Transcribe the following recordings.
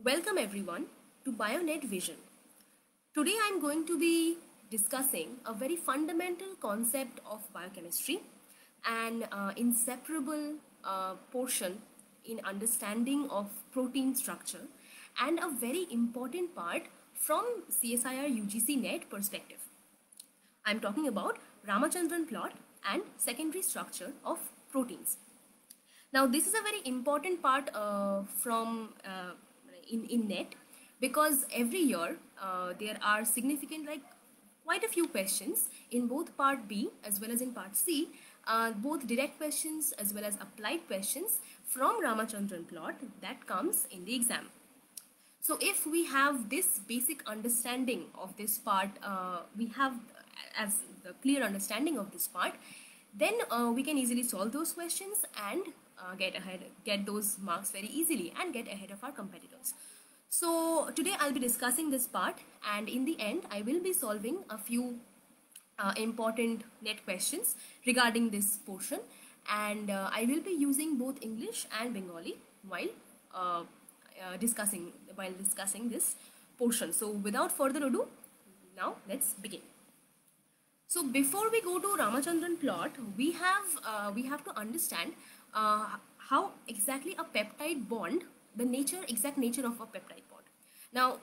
Welcome everyone to BioNet Vision. Today I am going to be discussing a very fundamental concept of biochemistry, an inseparable portion in understanding of protein structure, and a very important part from CSIR UGC NET perspective. I am talking about Ramachandran plot and secondary structure of proteins. Now, this is a very important part in NET, because every year there are significant, like quite a few questions in both part B as well as in part C, both direct questions as well as applied questions from Ramachandran plot that comes in the exam. So if we have this basic understanding of this part, we have as the clear understanding of this part, then we can easily solve those questions and get those marks very easily and get ahead of our competitors. So today I'll be discussing this part, and in the end I will be solving a few important NET questions regarding this portion, and I will be using both English and Bengali while discussing this portion. So without further ado, now let's begin. So before we go to Ramachandran plot, we have to understand how exactly a peptide bond, the exact nature of a peptide bond. Now,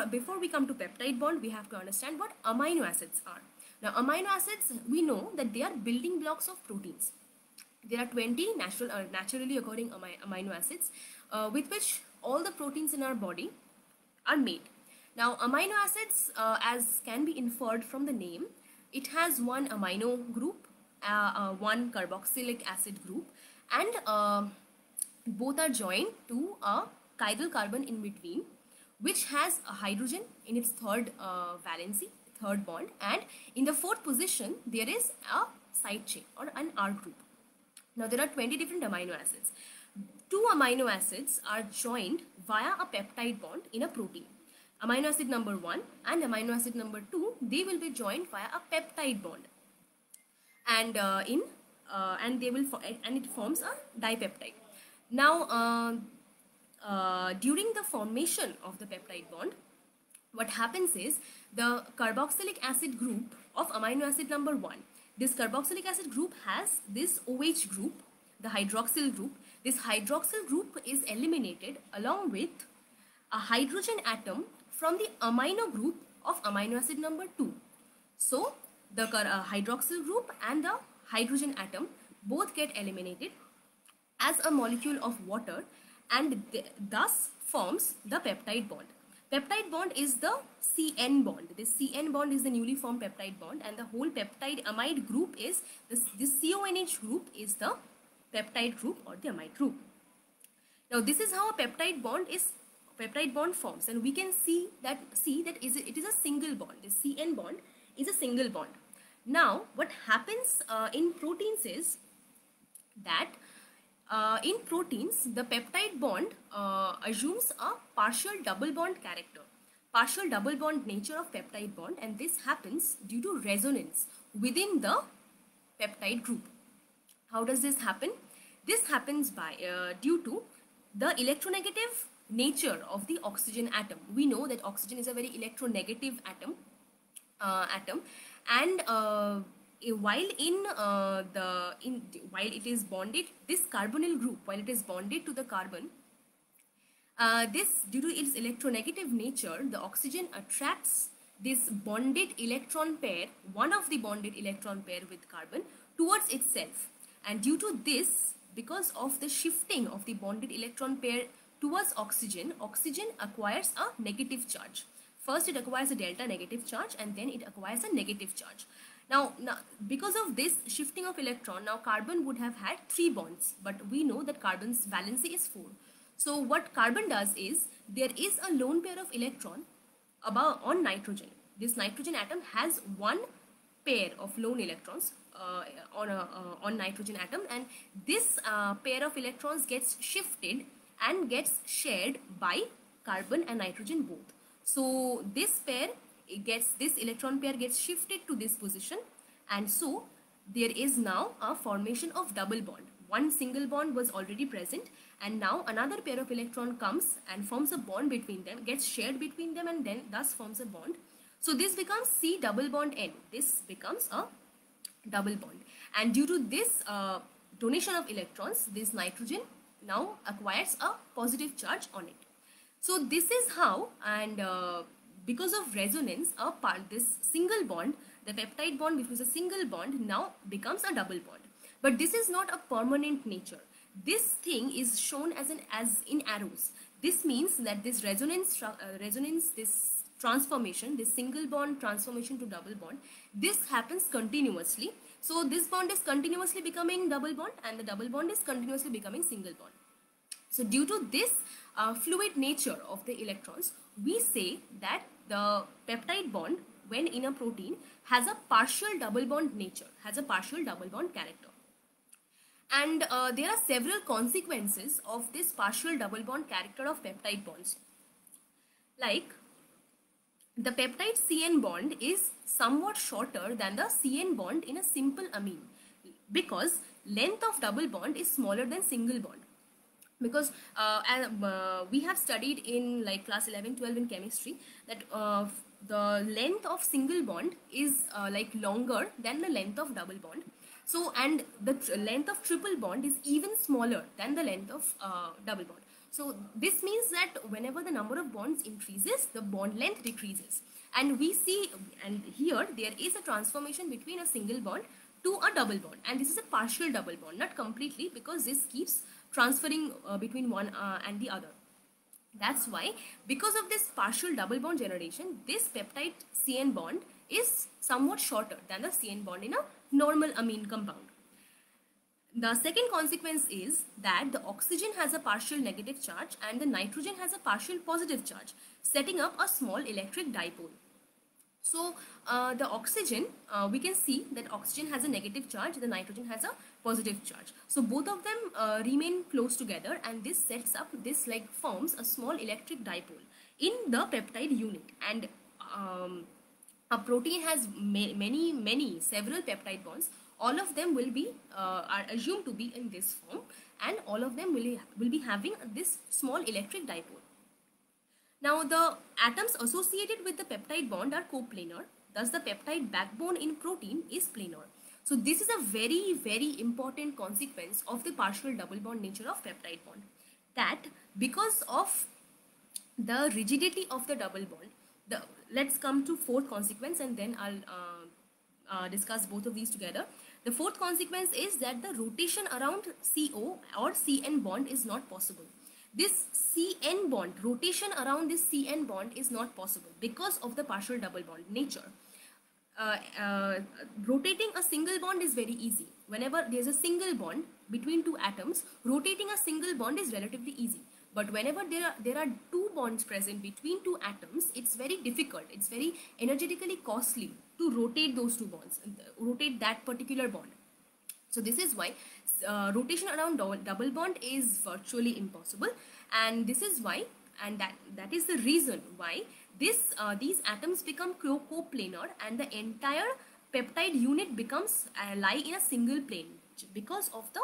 before we come to peptide bond, we have to understand what amino acids are. Now, amino acids, we know that they are building blocks of proteins. There are 20 naturally occurring amino acids with which all the proteins in our body are made. Now, amino acids, as can be inferred from the name, it has one amino group, one carboxylic acid group, and both are joined to a chiral carbon in between, which has a hydrogen in its third bond, and in the fourth position there is a side chain or an R group. Now there are 20 different amino acids. 2 amino acids are joined via a peptide bond in a protein. Amino acid number 1 and amino acid number 2, they will be joined via a peptide bond, and it forms a dipeptide. Now during the formation of the peptide bond, what happens is the carboxylic acid group of amino acid number 1, this carboxylic acid group has this OH group, the hydroxyl group. This hydroxyl group is eliminated along with a hydrogen atom from the amino group of amino acid number 2. So the hydroxyl group and the hydrogen atom both get eliminated as a molecule of water, and thus forms the peptide bond. Peptide bond is the CN bond. This CN bond is the newly formed peptide bond, and the whole peptide amide group is this CONH group is the peptide group or the amide group. Now this is how a peptide bond forms, and we can see that it is a single bond. The CN bond is a single bond. Now what happens in proteins is that in proteins, the peptide bond assumes a partial double bond character, partial double bond nature of peptide bond, and this happens due to resonance within the peptide group. How does this happen? This happens by due to the electronegative nature of the oxygen atom. We know that oxygen is a very electronegative atom, and while it is bonded, this carbonyl group, while it is bonded to the carbon, due to its electronegative nature, the oxygen attracts this bonded electron pair, one of the bonded electron pair with carbon, towards itself. And due to this, because of the shifting of the bonded electron pair towards oxygen, oxygen acquires a negative charge. First it acquires a delta negative charge, and then it acquires a negative charge. Now, because of this shifting of electron, now carbon would have had 3 bonds, but we know that carbon's valency is 4. So what carbon does is, there is a lone pair of electron on nitrogen. This nitrogen atom has one pair of lone electrons on nitrogen atom, and this pair of electrons gets shifted and gets shared by carbon and nitrogen both. So this electron pair gets shifted to this position, and so there is now a formation of double bond. one single bond was already present, and now another pair of electron comes and forms a bond between them, gets shared between them, and then thus forms a bond. So this becomes C double bond N. This becomes a double bond, and due to this donation of electrons, this nitrogen now acquires a positive charge on it. So this is how, and because of resonance, this single bond, the peptide bond, which was a single bond, now becomes a double bond. But this is not a permanent nature. This thing is shown as in arrows. This means that this resonance, this transformation, this single bond transformation to double bond, this happens continuously. So this bond is continuously becoming double bond, and the double bond is continuously becoming single bond. So due to this fluid nature of the electrons, we say that the peptide bond, when in a protein, has a partial double bond nature, has a partial double bond character. And there are several consequences of this partial double bond character of peptide bonds. Like, the peptide CN bond is somewhat shorter than the CN bond in a simple amine, because length of double bond is smaller than single bond. Because we have studied in like class 11-12 in chemistry that the length of single bond is like longer than the length of double bond. So, and the length of triple bond is even smaller than the length of double bond. So this means that whenever the number of bonds increases, the bond length decreases. And we see, and here there is a transformation between a single bond to a double bond, and this is a partial double bond, not completely, because this keeps transferring between one and the other. That's why, because of this partial double bond generation, this peptide CN bond is somewhat shorter than the CN bond in a normal amine compound. The second consequence is that the oxygen has a partial negative charge and the nitrogen has a partial positive charge, setting up a small electric dipole. So the oxygen, we can see that oxygen has a negative charge, the nitrogen has a positive charge. So both of them remain close together, and this sets up, this like forms a small electric dipole in the peptide unit. And a protein has several peptide bonds. All of them will be are assumed to be in this form, and all of them will be having this small electric dipole. Now the atoms associated with the peptide bond are coplanar. Thus the peptide backbone in protein is planar. So this is a very important consequence of the partial double bond nature of peptide bond. That because of the rigidity of the double bond, let's come to fourth consequence, and then I'll discuss both of these together. The fourth consequence is that the rotation around CO or CN bond is not possible. This CN bond, rotation around this CN bond is not possible because of the partial double bond nature. Rotating a single bond is very easy. Whenever there's a single bond between two atoms, rotating a single bond is relatively easy. But whenever there are two bonds present between two atoms, it's very difficult, it's very energetically costly to rotate those two bonds, rotate that particular bond. So this is why rotation around double bond is virtually impossible, and this is why, and that is the reason why these atoms become coplanar, and the entire peptide unit becomes lie in a single plane because of the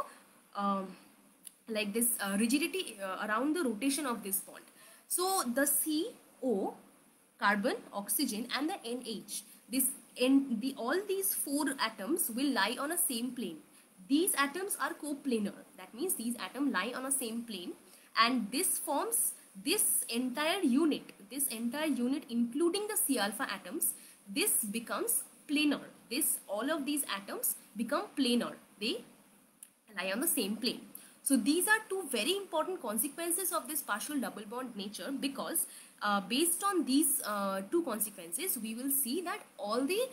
like this rigidity around the rotation of this bond. So the CO, carbon, oxygen, and the NH, all these four atoms will lie on a same plane. These atoms are coplanar. That means these atoms lie on a same plane, and this forms this entire unit including the C alpha atoms. This becomes planar. All of these atoms become planar. They lie on the same plane. So these are two very important consequences of this partial double bond nature, because based on these two consequences, we will see that all the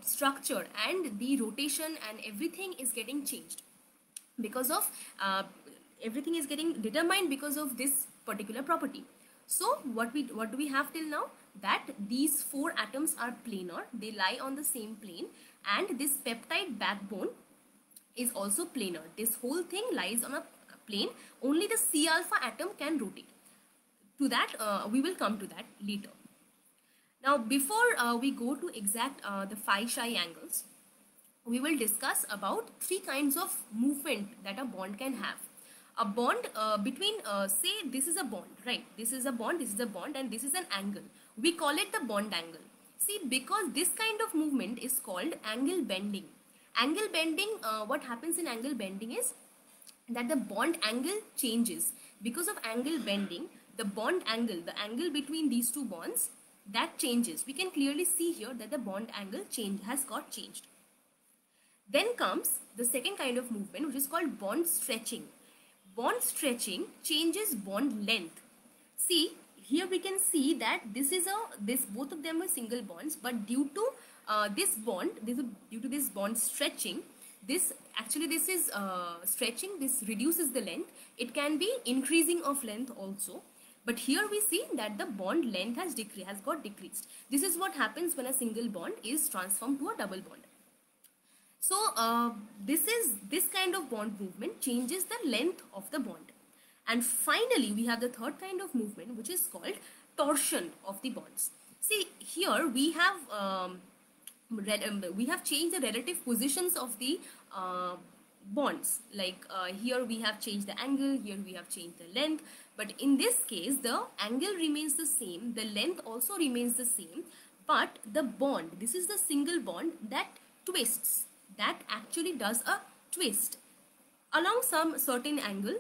structure and the rotation and everything is getting changed because of everything is getting determined because of this particular property. So what do we have till now? That these four atoms are planar, they lie on the same plane, and this peptide backbone is also planar. This whole thing lies on a plane. Only the C alpha atom can rotate. To that we will come to that later. Now before we go to exact the phi psi angles, we will discuss about three kinds of movement that a bond can have. A bond between, say this is a bond, right? This is a bond, this is a bond, and this is an angle. We call it the bond angle. See, because this kind of movement is called angle bending. Angle bending, what happens in angle bending is that the bond angle changes. Because of angle bending, the bond angle, the angle between these two bonds, that changes. We can clearly see here that the bond angle has got changed. Then comes the second kind of movement, which is called bond stretching. Bond stretching changes bond length. See, here we can see that both of them are single bonds, but due to due to this bond stretching, this is stretching. This reduces the length. It can be increasing of length also. But here we see that the bond length has got decreased. This is what happens when a single bond is transformed to a double bond. So this kind of bond movement changes the length of the bond. And finally, we have the third kind of movement, which is called torsion of the bonds. See, here we have changed the relative positions of the bonds. Like here we have changed the angle, here we have changed the length. But in this case, the angle remains the same, the length also remains the same, but the bond, this is the single bond that twists, that actually does a twist. Along some certain angle,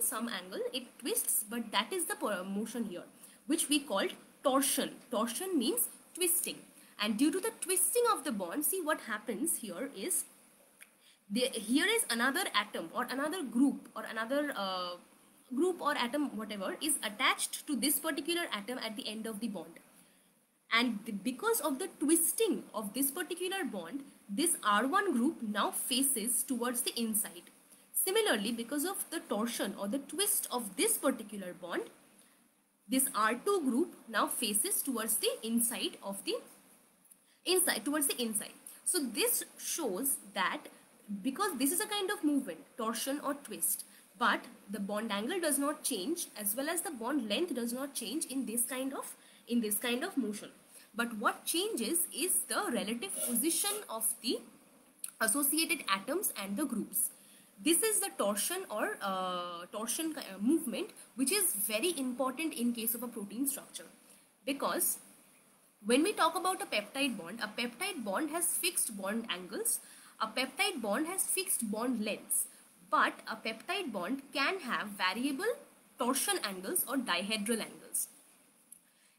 it twists, but that is the motion here, which we call torsion. Torsion means twisting. And due to the twisting of the bond, see what happens here is, here is another atom or another group or another group or atom, whatever, is attached to this particular atom at the end of the bond. And because of the twisting of this particular bond, this R1 group now faces towards the inside. Similarly, because of the torsion or the twist of this particular bond, this R2 group now faces towards the inside of the towards the inside. So this shows that because this is a kind of movement, torsion or twist, but the bond angle does not change, as well as the bond length does not change in this kind of motion. But what changes is the relative position of the associated atoms and the groups. This is the torsion or torsion movement, which is very important in case of a protein structure, because when we talk about a peptide bond has fixed bond angles, a peptide bond has fixed bond lengths, but a peptide bond can have variable torsion angles or dihedral angles.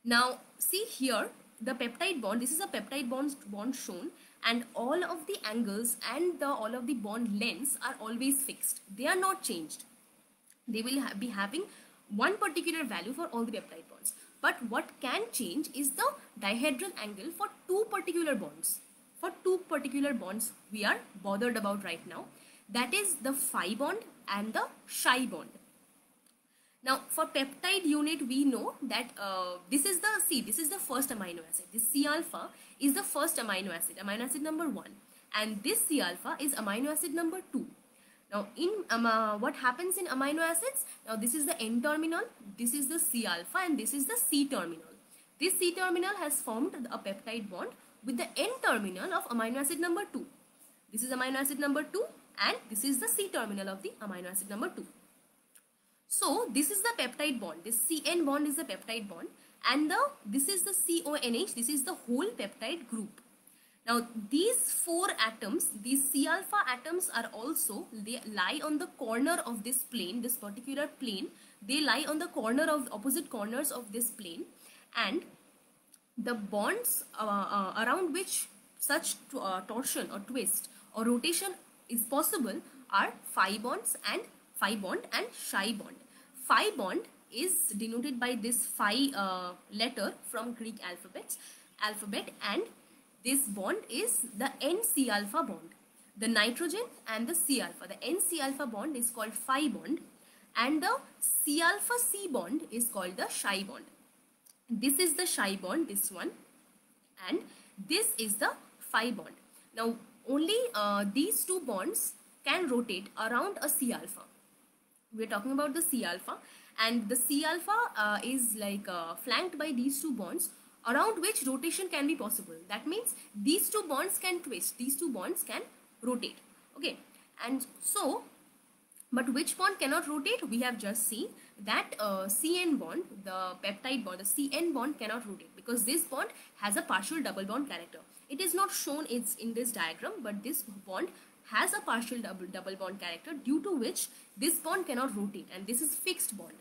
Now see here, the peptide bond, this is a peptide bond shown, and all of the angles and all of the bond lengths are always fixed. They are not changed. They will be having one particular value for all the peptide bonds. But what can change is the dihedral angle for two particular bonds. For two particular bonds we are bothered about right now. That is the phi bond and the chi bond. Now for peptide unit, we know that this is the first amino acid. This C alpha is the first amino acid number 1, and this C alpha is amino acid number 2. Now in what happens in amino acids? Now this is the N terminal, this is the C alpha, and this is the C terminal. This C terminal has formed a peptide bond with the N terminal of amino acid number 2. This is amino acid number 2, and this is the C terminal of the amino acid number 2. So this is the peptide bond. This CN bond is the peptide bond, and this is the CONH. This is the whole peptide group. Now these four atoms, these C alpha atoms are also, they lie on the corner of this plane, this particular plane. They lie on the opposite corners of this plane, and the bonds around which such torsion or twist or rotation is possible are phi bond and chi bond. Phi bond is denoted by this phi letter from Greek alphabet, and this bond is the N-C alpha bond. The nitrogen and the C alpha, the N-C alpha bond is called phi bond, and the C alpha C bond is called the chi bond. This is the chi bond, this one, and this is the phi bond. Now only these two bonds can rotate around a C alpha. We are talking about the C alpha, and the C alpha is like flanked by these two bonds around which rotation can be possible. That means these two bonds can twist, these two bonds can rotate. Okay, and so, but which bond cannot rotate? We have just seen that CN bond, the peptide bond, the CN bond cannot rotate because this bond has a partial double bond character. It is not shown it's in this diagram, but this bond has a partial double bond character, due to which this bond cannot rotate, and this is fixed bond.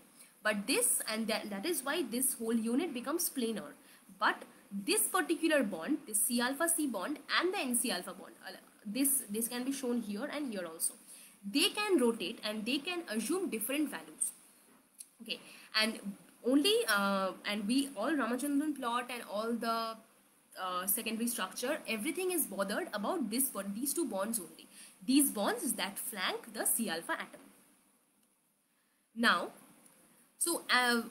But this, and that is why this whole unit becomes planar. But this particular bond, this C alpha C bond and the NC alpha bond, this can be shown here and here also. They can rotate and they can assume different values. Okay, and only and we all Ramachandran plot and all the secondary structure, everything is bothered about these two bonds only. These bonds that flank the C alpha atom. Now, so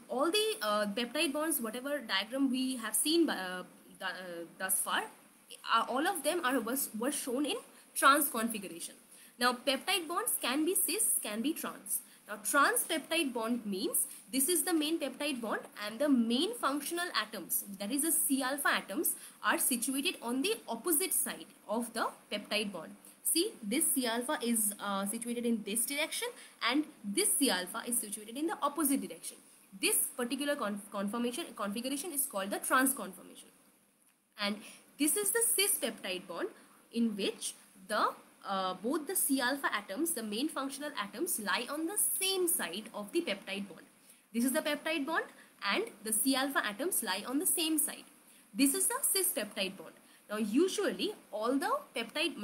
all the peptide bonds, whatever diagram we have seen thus far, all of them were shown in trans configuration. Now, peptide bonds can be cis, can be trans. Now, trans peptide bond means this is the main peptide bond and the main functional atoms, that is the C alpha atoms, are situated on the opposite side of the peptide bond. See, this C alpha is situated in this direction and this C alpha is situated in the opposite direction. This particular configuration is called the trans conformation. And this is the cis peptide bond in which the both the C alpha atoms, the main functional atoms, lie on the same side of the peptide bond. This is the peptide bond and the C alpha atoms lie on the same side. This is the cis peptide bond. Now, usually all the peptide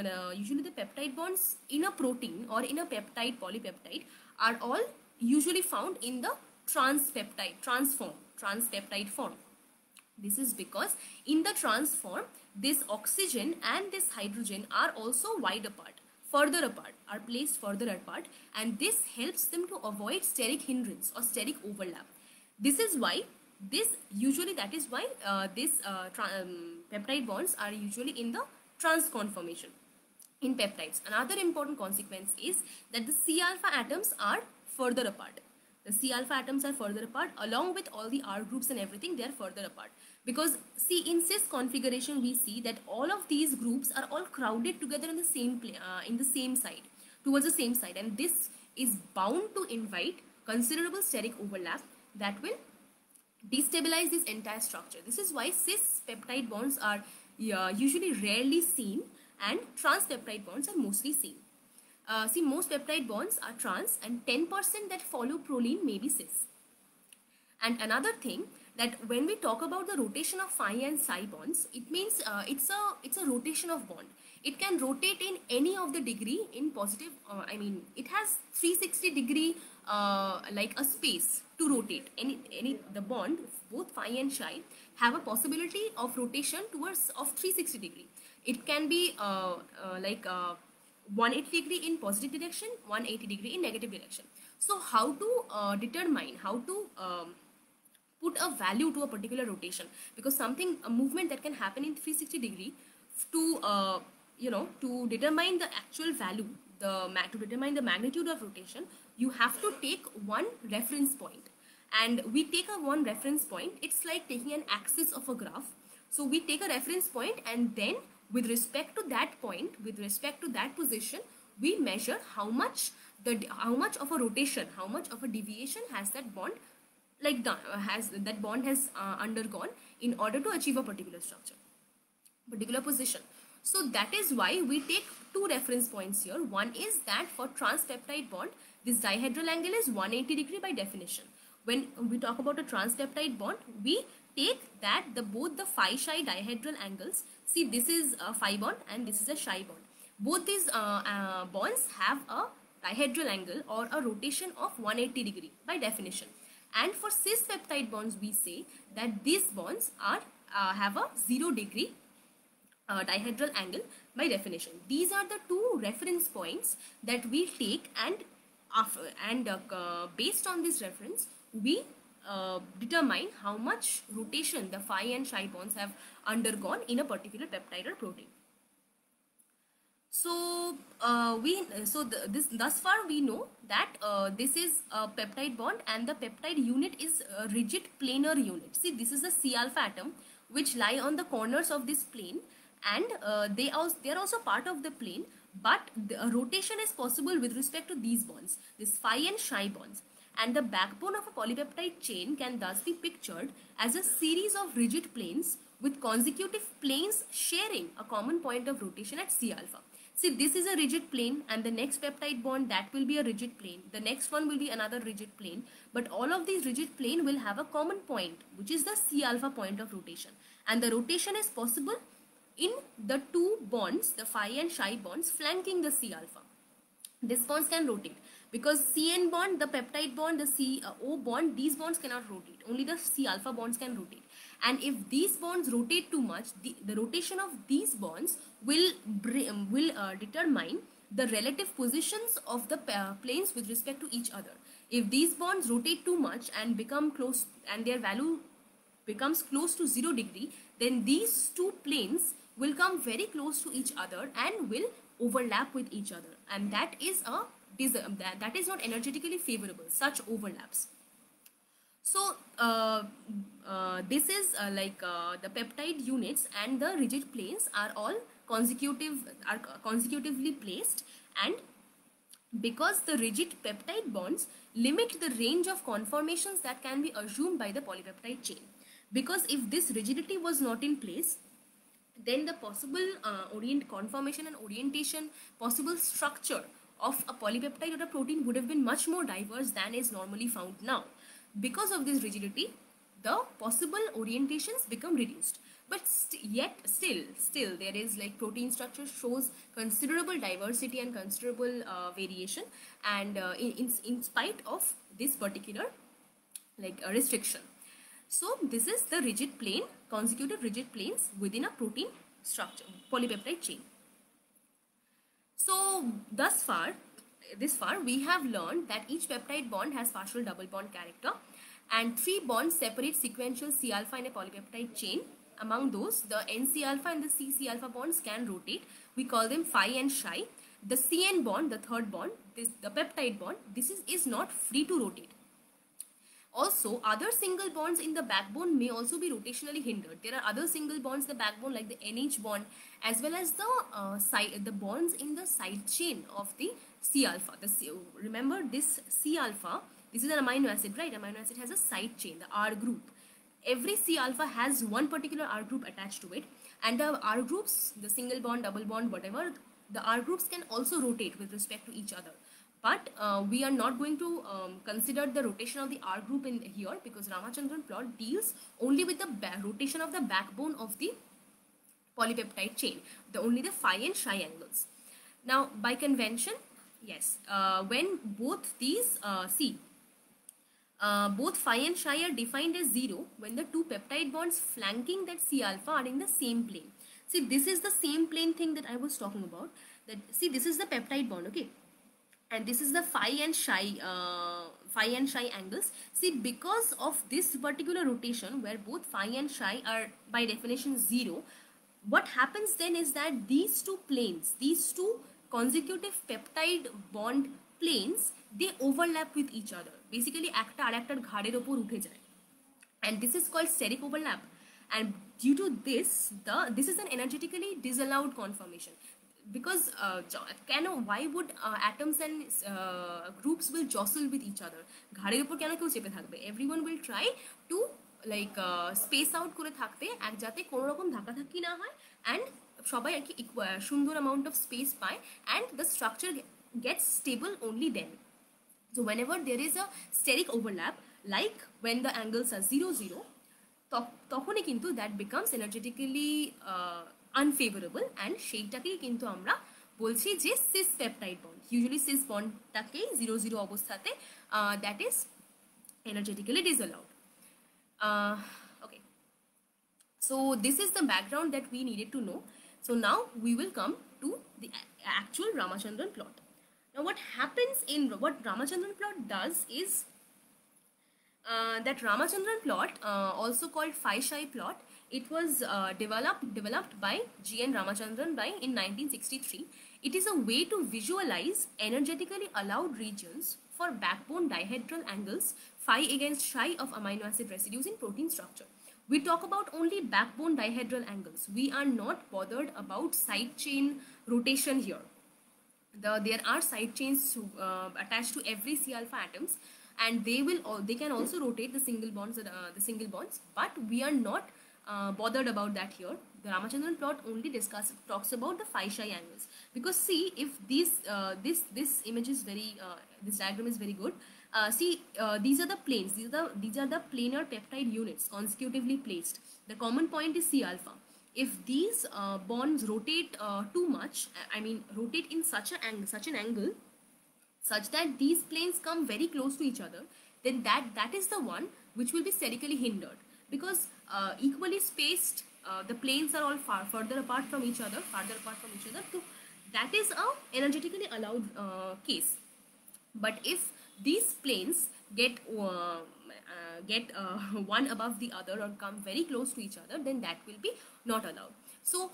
bonds in a protein or in a peptide, polypeptide, are all usually found in the trans peptide form. This is because in the trans form, this oxygen and this hydrogen are also further apart, are placed further apart, and this helps them to avoid steric hindrance or steric overlap. This is why peptide bonds are usually in the trans conformation in peptides. Another important consequence is that the C alpha atoms are further apart. The C alpha atoms are further apart, along with all the R groups and everything, they are further apart. Because see, in cis configuration, we see that all of these groups are all crowded together in the same side, towards the same side, and this is bound to invite considerable steric overlap that will destabilize this entire structure. This is why cis peptide bonds are usually rarely seen and trans peptide bonds are mostly seen. See, most peptide bonds are trans and 10% that follow proline may be cis. And another thing, that when we talk about the rotation of phi and psi bonds, it means it's a rotation of bond. It can rotate in any of the degree in positive, it has 360 degree like a space to rotate. The bond, both phi and psi, have a possibility of rotation of 360 degree. It can be 180 degree in positive direction, 180 degree in negative direction. So how to determine, how to put a value to a particular rotation, because a movement that can happen in 360 degree, to determine the actual value, to determine the magnitude of rotation, you have to take one reference point. And we take one reference point, it's like taking an axis of a graph. So we take a reference point, and then with respect to that point, with respect to that position, we measure how much of a rotation, how much of a deviation has that bond has undergone in order to achieve a particular structure, particular position. So that is why we take two reference points here. One is that for trans peptide bond, this dihedral angle is 180 degree by definition. When we talk about a trans peptide bond, we take that both the phi psi dihedral angles. See, this is a phi bond and this is a psi bond. Both these bonds have a dihedral angle or a rotation of 180 degree by definition. And for cis peptide bonds, we say that these bonds have a 0 degree dihedral angle by definition. These are the two reference points that we take, and based on this reference, we determine how much rotation the phi and psi bonds have undergone in a particular peptide or protein. So thus far we know that this is a peptide bond, and the peptide unit is a rigid planar unit. See, this is the C alpha atom which lie on the corners of this plane, and they are also part of the plane, but the rotation is possible with respect to these bonds, this phi and psi bonds. And the backbone of a polypeptide chain can thus be pictured as a series of rigid planes with consecutive planes sharing a common point of rotation at C alpha. See, this is a rigid plane, and the next peptide bond, that will be a rigid plane. The next one will be another rigid plane. But all of these rigid plane will have a common point, which is the C alpha point of rotation. And the rotation is possible in the two bonds, the phi and psi bonds flanking the C alpha. These bonds can rotate because CN bond, the peptide bond, the CO bond, these bonds cannot rotate. Only the C alpha bonds can rotate. And if these bonds rotate too much, the rotation of these bonds will determine the relative positions of the planes with respect to each other. If these bonds rotate too much and become close, and their value becomes close to 0 degree, then these two planes will come very close to each other and will overlap with each other, and that is not energetically favorable, such overlaps. So this is the peptide units and the rigid planes are all consecutively placed, and because the rigid peptide bonds limit the range of conformations that can be assumed by the polypeptide chain. Because if this rigidity was not in place, then the possible conformation and orientation, possible structure of a polypeptide or a protein would have been much more diverse than is normally found now. Because of this rigidity, the possible orientations become reduced. But still there is like protein structure shows considerable diversity and considerable variation, and in spite of this particular restriction. So this is the rigid plane, consecutive rigid planes within a protein structure, polypeptide chain. So this far we have learned that each peptide bond has partial double bond character, and 3 bonds separate sequential C alpha in a polypeptide chain. Among those, the NC alpha and the CC alpha bonds can rotate. We call them phi and psi. The CN bond, the third bond, the peptide bond, this is not free to rotate. Also, other single bonds in the backbone may also be rotationally hindered. There are other single bonds in the backbone like the NH bond, as well as the bonds in the side chain of the C alpha. Remember this C alpha, this is an amino acid, right? Amino acid has a side chain, the R group. Every C alpha has one particular R group attached to it, and the R groups, the single bond, double bond, whatever, the R groups can also rotate with respect to each other. But we are not going to consider the rotation of the R group in here, because Ramachandran plot deals only with the rotation of the backbone of the polypeptide chain, only the phi and psi angles. Now, by convention, yes, when both these both phi and psi are defined as 0 when the two peptide bonds flanking that C alpha are in the same plane. See, this is the same plane thing that I was talking about. See, this is the peptide bond, okay? And this is the phi and psi angles. See, because of this particular rotation where both phi and psi are by definition 0, what happens then is that these two planes, these two consecutive peptide bond planes, they overlap with each other. Basically, একটা আরেকটার ঘাড়ের ওপর উঠে যায়, and this is called steric overlap. And due to this, this is an energetically disallowed conformation. Because why would atoms and groups will jostle with each other? ঘাড়ের উপর কেন কেউ চেপে থাকবে? Everyone will try to space out করে থাকতে, যাতে কোনো রকম ধাক্কাধাক্কি না হয়, and সবাই আর কি সুন্দর amount of space পায়, and the structure gets stable only then. So whenever there is a steric overlap, like when the angles are 0, 0, তখনই কিন্তু that becomes energetically unfavorable, and সেইটাকেই কিন্তু আমরা বলছি যে cis peptide bond. Usually cis bondটাকেই 0, 0 অবস্থাতে that is energetically disallowed. Okay, so this is the background that we needed to know. So now we will come to the actual Ramachandran plot. Now what happens in what Ramachandran plot does is that Ramachandran plot, also called phi-psi plot, it was developed by G.N. Ramachandran in 1963. It is a way to visualize energetically allowed regions for backbone dihedral angles phi against psi of amino acid residues in protein structure. We talk about only backbone dihedral angles. We are not bothered about side chain rotation here. there are side chains attached to every C alpha atoms, and they can also rotate the single bonds, but we are not bothered about that here. The Ramachandran plot only talks about the phi psi angles, because see, if this image is very this diagram is very good. See, these are the planes. These are the planar peptide units consecutively placed. The common point is C alpha. If these bonds rotate too much, I mean rotate in such an angle such that these planes come very close to each other, then that is the one which will be sterically hindered, because equally spaced the planes are all further apart from each other, so that is a energetically allowed case. But if these planes get one above the other or come very close to each other, then that will be not allowed. So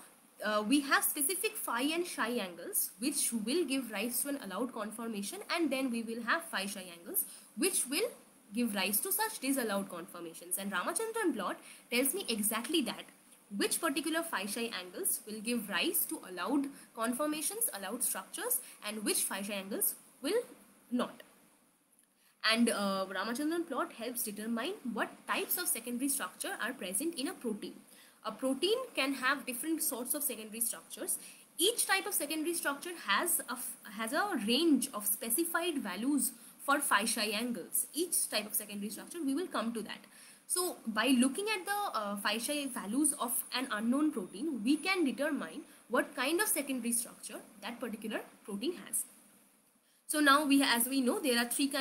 we have specific phi and psi angles which will give rise to an allowed conformation, and then we will have phi psi angles which will give rise to such disallowed conformations. And Ramachandran plot tells me exactly that, which particular phi psi angles will give rise to allowed conformations, allowed structures, and which phi psi angles will not. And Ramachandran plot helps determine what types of secondary structure are present in a protein. A protein can have different sorts of secondary structures. Each type of secondary structure has a range of specified values for phi psi angles. Each type of secondary structure, we will come to that. So by looking at the phi psi values of an unknown protein, we can determine what kind of secondary structure that particular protein has. So now as we know, there are three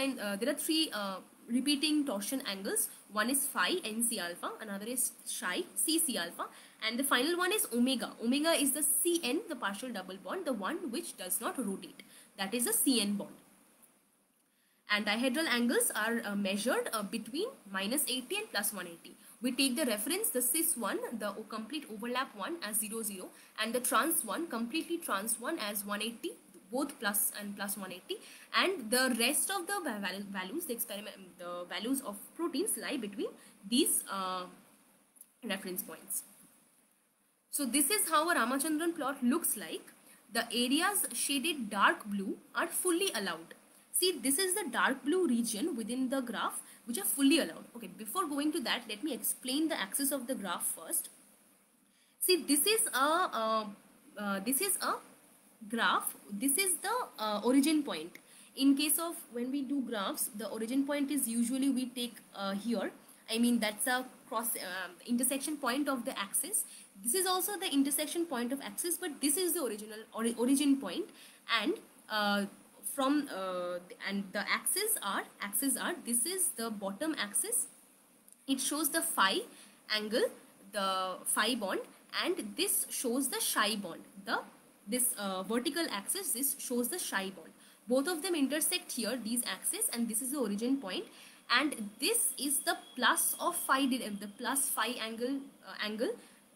repeating torsion angles. One is phi NC alpha, another is psi CC alpha, and the final one is omega. Omega is the CN, the partial double bond, the one which does not rotate. That is a CN bond. And dihedral angles are measured between -80 and +180. We take the reference, the cis one, the complete overlap one, as 0, 0, and the trans one, completely trans one, as 180, both plus and +180, and the rest of the values, the values of proteins lie between these reference points. So this is how a Ramachandran plot looks like. The areas shaded dark blue are fully allowed. See, this is the dark blue region within the graph which are fully allowed. Okay, before going to that, let me explain the axis of the graph first. See, this is a graph. This is the origin point. In case of when we do graphs, the origin point is usually we take here. I mean, that's a intersection point of the axis. This is also the intersection point of axis, but this is the origin point, and and the axes are this is the bottom axis. It shows the phi angle, the phi bond, and this shows the psi bond. This vertical axis, this shows the psi bond. Both of them intersect here, these axes, and this is the origin point, and this is the plus of phi, the plus phi angle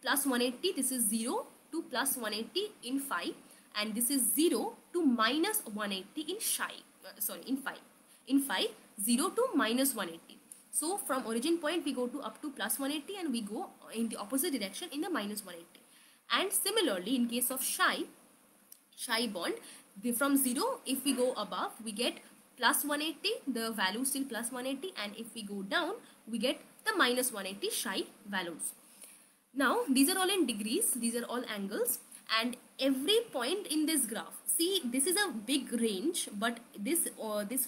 plus 180. This is 0 to plus 180 in phi, and this is 0 to minus 180 in psi. In phi 0 to minus 180. So from origin point we go to up to plus 180, and we go in the opposite direction in the minus 180. And similarly, in case of psi bond, from 0, if we go above, we get plus 180, the value still plus 180, and if we go down, we get the minus 180 psi values. Now these are all in degrees, these are all angles, and every point in this graph, see, this is a big range, but this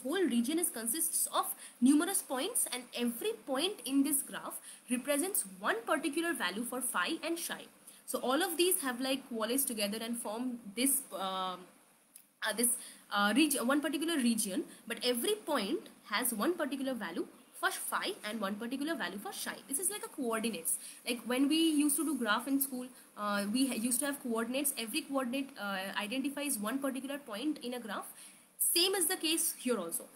whole region consists of numerous points, and every point in this graph represents one particular value for phi and psi. So all of these have like coalesced together and form this one particular region, but every point has one particular value for phi and one particular value for psi. This is like a coordinates. Like when we used to do graph in school, we used to have coordinates. Every coordinate identifies one particular point in a graph. Same is the case here also.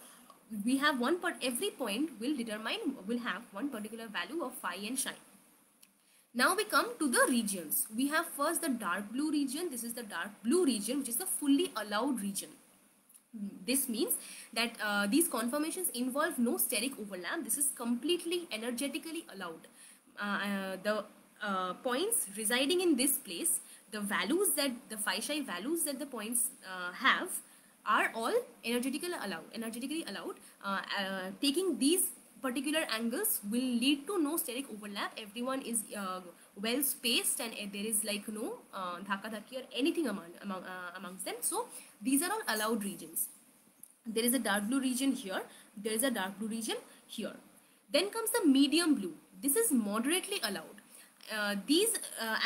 We have every point will have one particular value of phi and psi. Now we come to the regions. We have first the dark blue region. This is the dark blue region, which is the fully allowed region. This means that these conformations involve no steric overlap. This is completely energetically allowed. The points residing in this place, the values that the phi psi values that the points have, are all energetically allowed. Taking these particular angles will lead to no steric overlap. Everyone is well spaced, and there is like no dhaka dhaki or anything amongst them. So these are all allowed regions. There is a dark blue region here, there is a dark blue region here. Then comes the medium blue. This is moderately allowed. These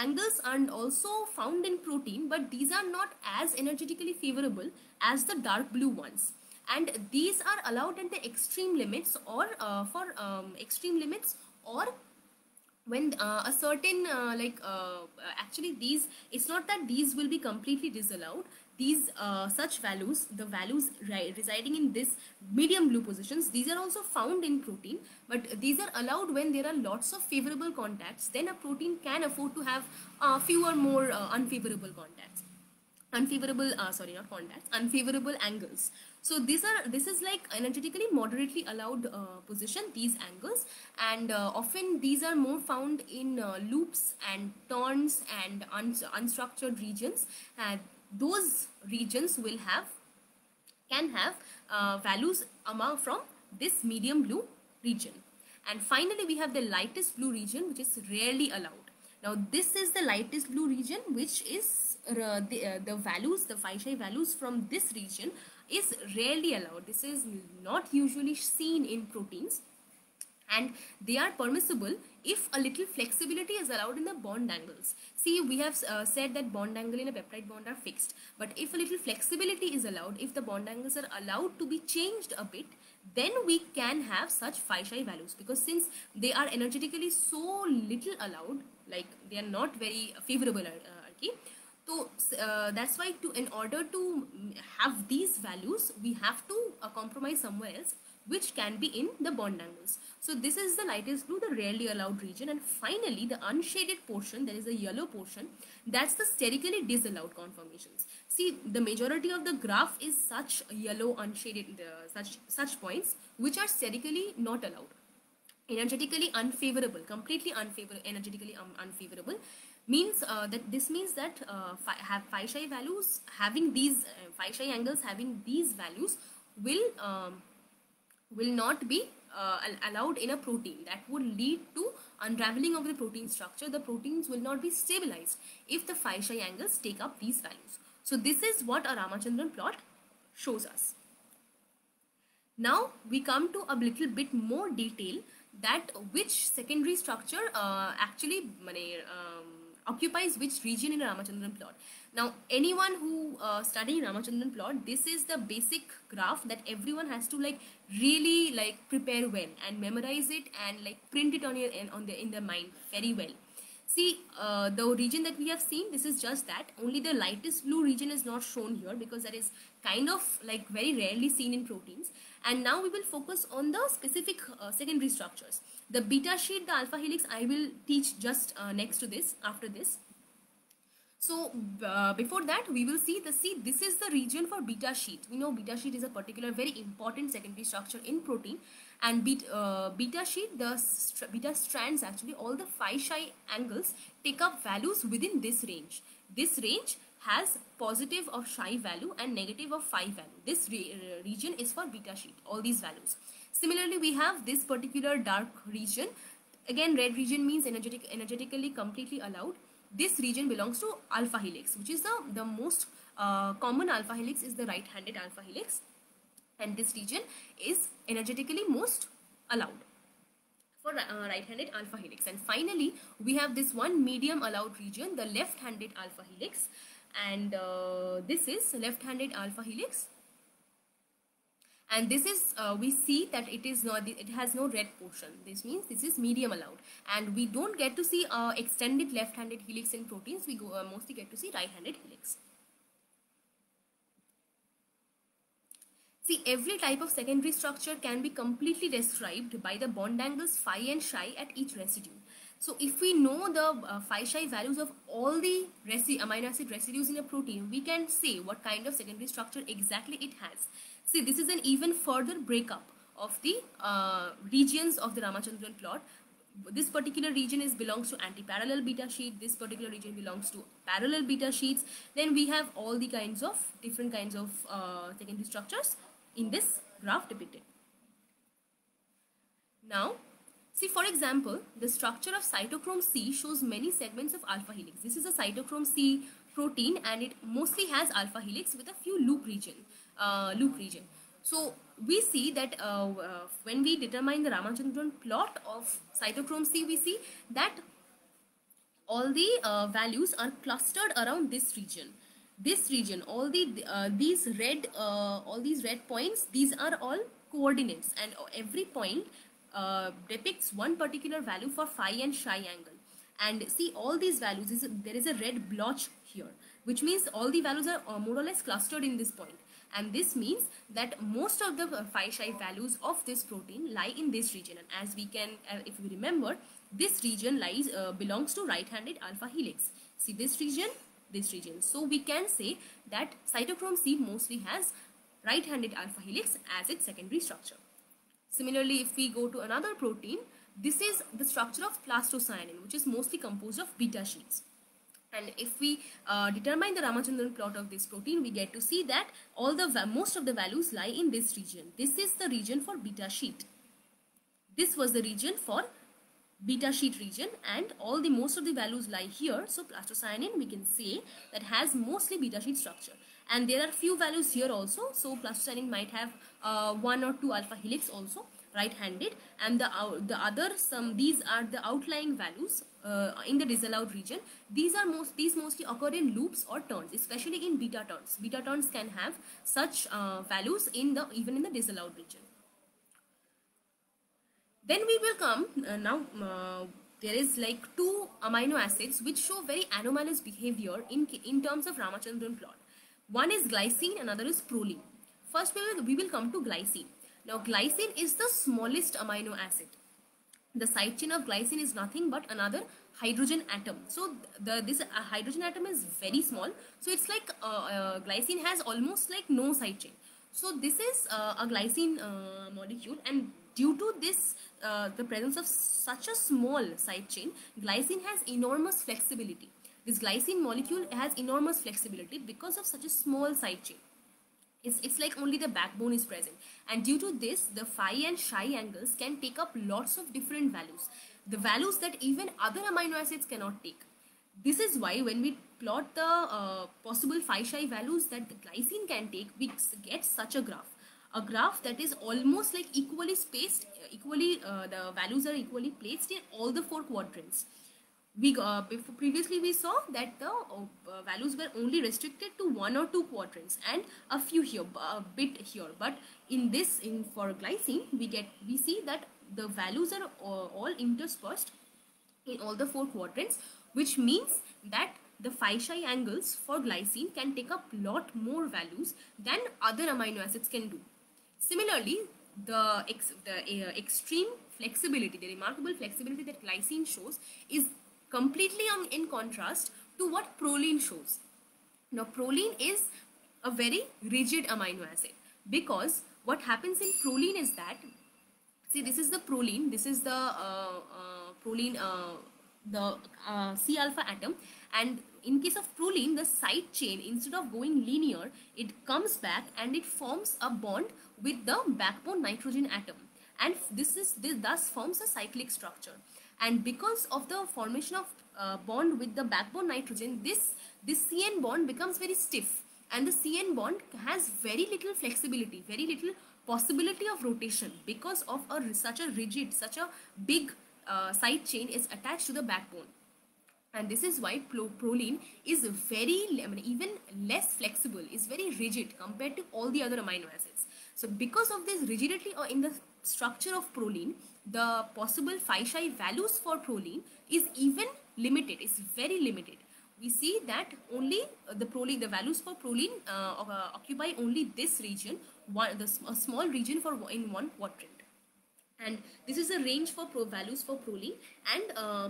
angles are also found in protein, but these are not as energetically favorable as the dark blue ones. And these are allowed at the extreme limits, or for extreme limits, or when a certain actually these, it's not that these will be completely disallowed. These such values, the values residing in this medium blue positions, these are also found in protein, but these are allowed when there are lots of favorable contacts. Then a protein can afford to have fewer more unfavorable contacts, unfavorable angles. So this is like energetically moderately allowed position, these angles. And often these are more found in loops and turns and unstructured regions. And those regions can have values from this medium blue region. And finally we have the lightest blue region, which is rarely allowed. Now this is the lightest blue region, which is the values, the Fisheye values from this region is rarely allowed. This is not usually seen in proteins, and they are permissible if a little flexibility is allowed in the bond angles. See, we have said that bond angle in a peptide bond are fixed, but if a little flexibility is allowed, if the bond angles are allowed to be changed a bit, then we can have such Fisheye values. Because since they are energetically so little allowed, like they are not very favorable, so that's why in order to have these values, we have to compromise somewhere else, which can be in the bond angles. So this is the lightest blue, the rarely allowed region. And finally the unshaded portion, there is a yellow portion, that's the sterically disallowed conformations. See, the majority of the graph is such yellow unshaded such points which are sterically not allowed, energetically unfavorable, completely energetically unfavorable. Means that this means that have Fisheye values having these Fisheye angles having these values will not be allowed in a protein. That would lead to unraveling of the protein structure. The proteins will not be stabilized if the Fisheye angles take up these values. So this is what a Ramachandran plot shows us. Now we come to a little bit more detail that which secondary structure actually occupies which region in a Ramachandran plot. Now anyone who study Ramachandran plot, this is the basic graph that everyone has to really prepare well and memorize it and print it in their mind very well. See, the region that we have seen, this is just that. Only the lightest blue region is not shown here because that is kind of very rarely seen in proteins. And now we will focus on the specific secondary structures. The beta sheet, the alpha helix, I will teach just next to this, after this. So before that, we will see this is the region for beta sheet. We know beta sheet is a particular very important secondary structure in protein. And beta sheet, the beta strands, actually all the Fisheye angles take up values within this range. This range has positive of Chi value and negative of Phi value. This region is for beta sheet, all these values. Similarly, we have this particular dark region. Again, red region means energetically completely allowed. This region belongs to alpha helix, which is the most common alpha helix is the right-handed alpha helix. And this region is energetically most allowed for right-handed alpha helix. And finally, we have this one medium allowed region, the left-handed alpha helix. And this is left-handed alpha helix. And this is, we see that it has no red portion. This means this is medium allowed. And we don't get to see extended left-handed helix in proteins. We mostly get to see right-handed helix. See, every type of secondary structure can be completely described by the bond angles Phi and Chi at each residue. So if we know the Phi-Chi values of all the amino acid residues in a protein, we can say what kind of secondary structure exactly it has. See, this is an even further breakup of the regions of the Ramachandran plot. this particular region belongs to anti-parallel beta sheet, this particular region belongs to parallel beta sheets. Then we have all the kinds of different kinds of secondary structures in this graph depicted. Now, see, for example, the structure of cytochrome C shows many segments of alpha helix. This is a cytochrome C protein, and it mostly has alpha helix with a few loop region. So we see that when we determine the Ramachandran plot of cytochrome C, we see that all the values are clustered around this region. This region, all these red points, these are all coordinates, and every point depicts one particular value for phi and psi angle. And see, all these values, there is a red blotch here, which means all the values are more or less clustered in this point. And this means that most of the phi psi values of this protein lie in this region. And as we can, if we remember, this region belongs to right-handed alpha helix. See this region, this region. So we can say that cytochrome C mostly has right-handed alpha helix as its secondary structure. Similarly, if we go to another protein, this is the structure of plastocyanin, which is mostly composed of beta sheets. And if we determine the Ramachandran plot of this protein, we get to see that most of the values lie in this region. This is the region for beta sheet. This was the region for beta sheet region, and most of the values lie here. So plastocyanin, we can say, that has mostly beta sheet structure. And there are few values here also. So plastocyanin might have 1 or 2 alpha helix also, right-handed, and these are the outlying values in the disallowed region. These mostly occur in loops or turns, especially in beta turns. Beta turns can have such values even in the disallowed region. Then we will come there is like 2 amino acids which show very anomalous behavior in terms of Ramachandran plot. One is glycine, another is proline. First we will come to glycine. Now glycine is the smallest amino acid. The side chain of glycine is nothing but another hydrogen atom. So this hydrogen atom is very small. So it's like glycine has almost like no side chain. So this is a glycine molecule, and due to this the presence of such a small side chain, glycine has enormous flexibility. This glycine molecule has enormous flexibility because of such a small side chain. It's like only the backbone is present, and due to this, the phi and psi angles can take up lots of different values, the values that even other amino acids cannot take. This is why when we plot the possible phi psi values that the glycine can take, we get such a graph that is almost like equally spaced, the values are equally placed in all the 4 quadrants. Previously we saw that the values were only restricted to 1 or 2 quadrants and a few here, a bit here. But for glycine, we see that the values are all interspersed in all the 4 quadrants, which means that the phi psi angles for glycine can take up lot more values than other amino acids can do. Similarly, the extreme flexibility, the remarkable flexibility that glycine shows is completely in contrast to what proline shows. Now proline is a very rigid amino acid, because what happens in proline is that, see, this is the proline, this is the proline, the C alpha atom, and in case of proline, the side chain, instead of going linear, it comes back and it forms a bond with the backbone nitrogen atom, and this thus forms a cyclic structure. And because of the formation of bond with the backbone nitrogen, this CN bond becomes very stiff, and the CN bond has very little flexibility, very little possibility of rotation, because of such a rigid, such a big side chain is attached to the backbone. And this is why proline is even less flexible, is very rigid compared to all the other amino acids. So because of this rigidity or in the structure of proline, the possible phi psi values for proline is even limited, is very limited. We see that only the values for proline occupy only this region, a small region in 1 quadrant. And this is a range for values for proline, and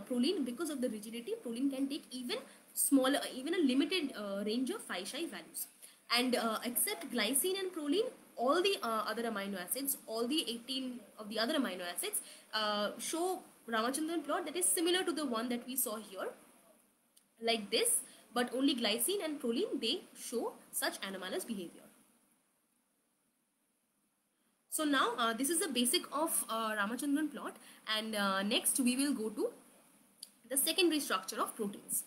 proline, because of the rigidity, proline can take even smaller, even a limited range of phi psi values. And except glycine and proline, all the other amino acids, all the 18 of the other amino acids show Ramachandran plot that is similar to the one that we saw here, like this, but only glycine and proline, they show such anomalous behavior. So now this is the basic of Ramachandran plot, and next we will go to the secondary structure of proteins.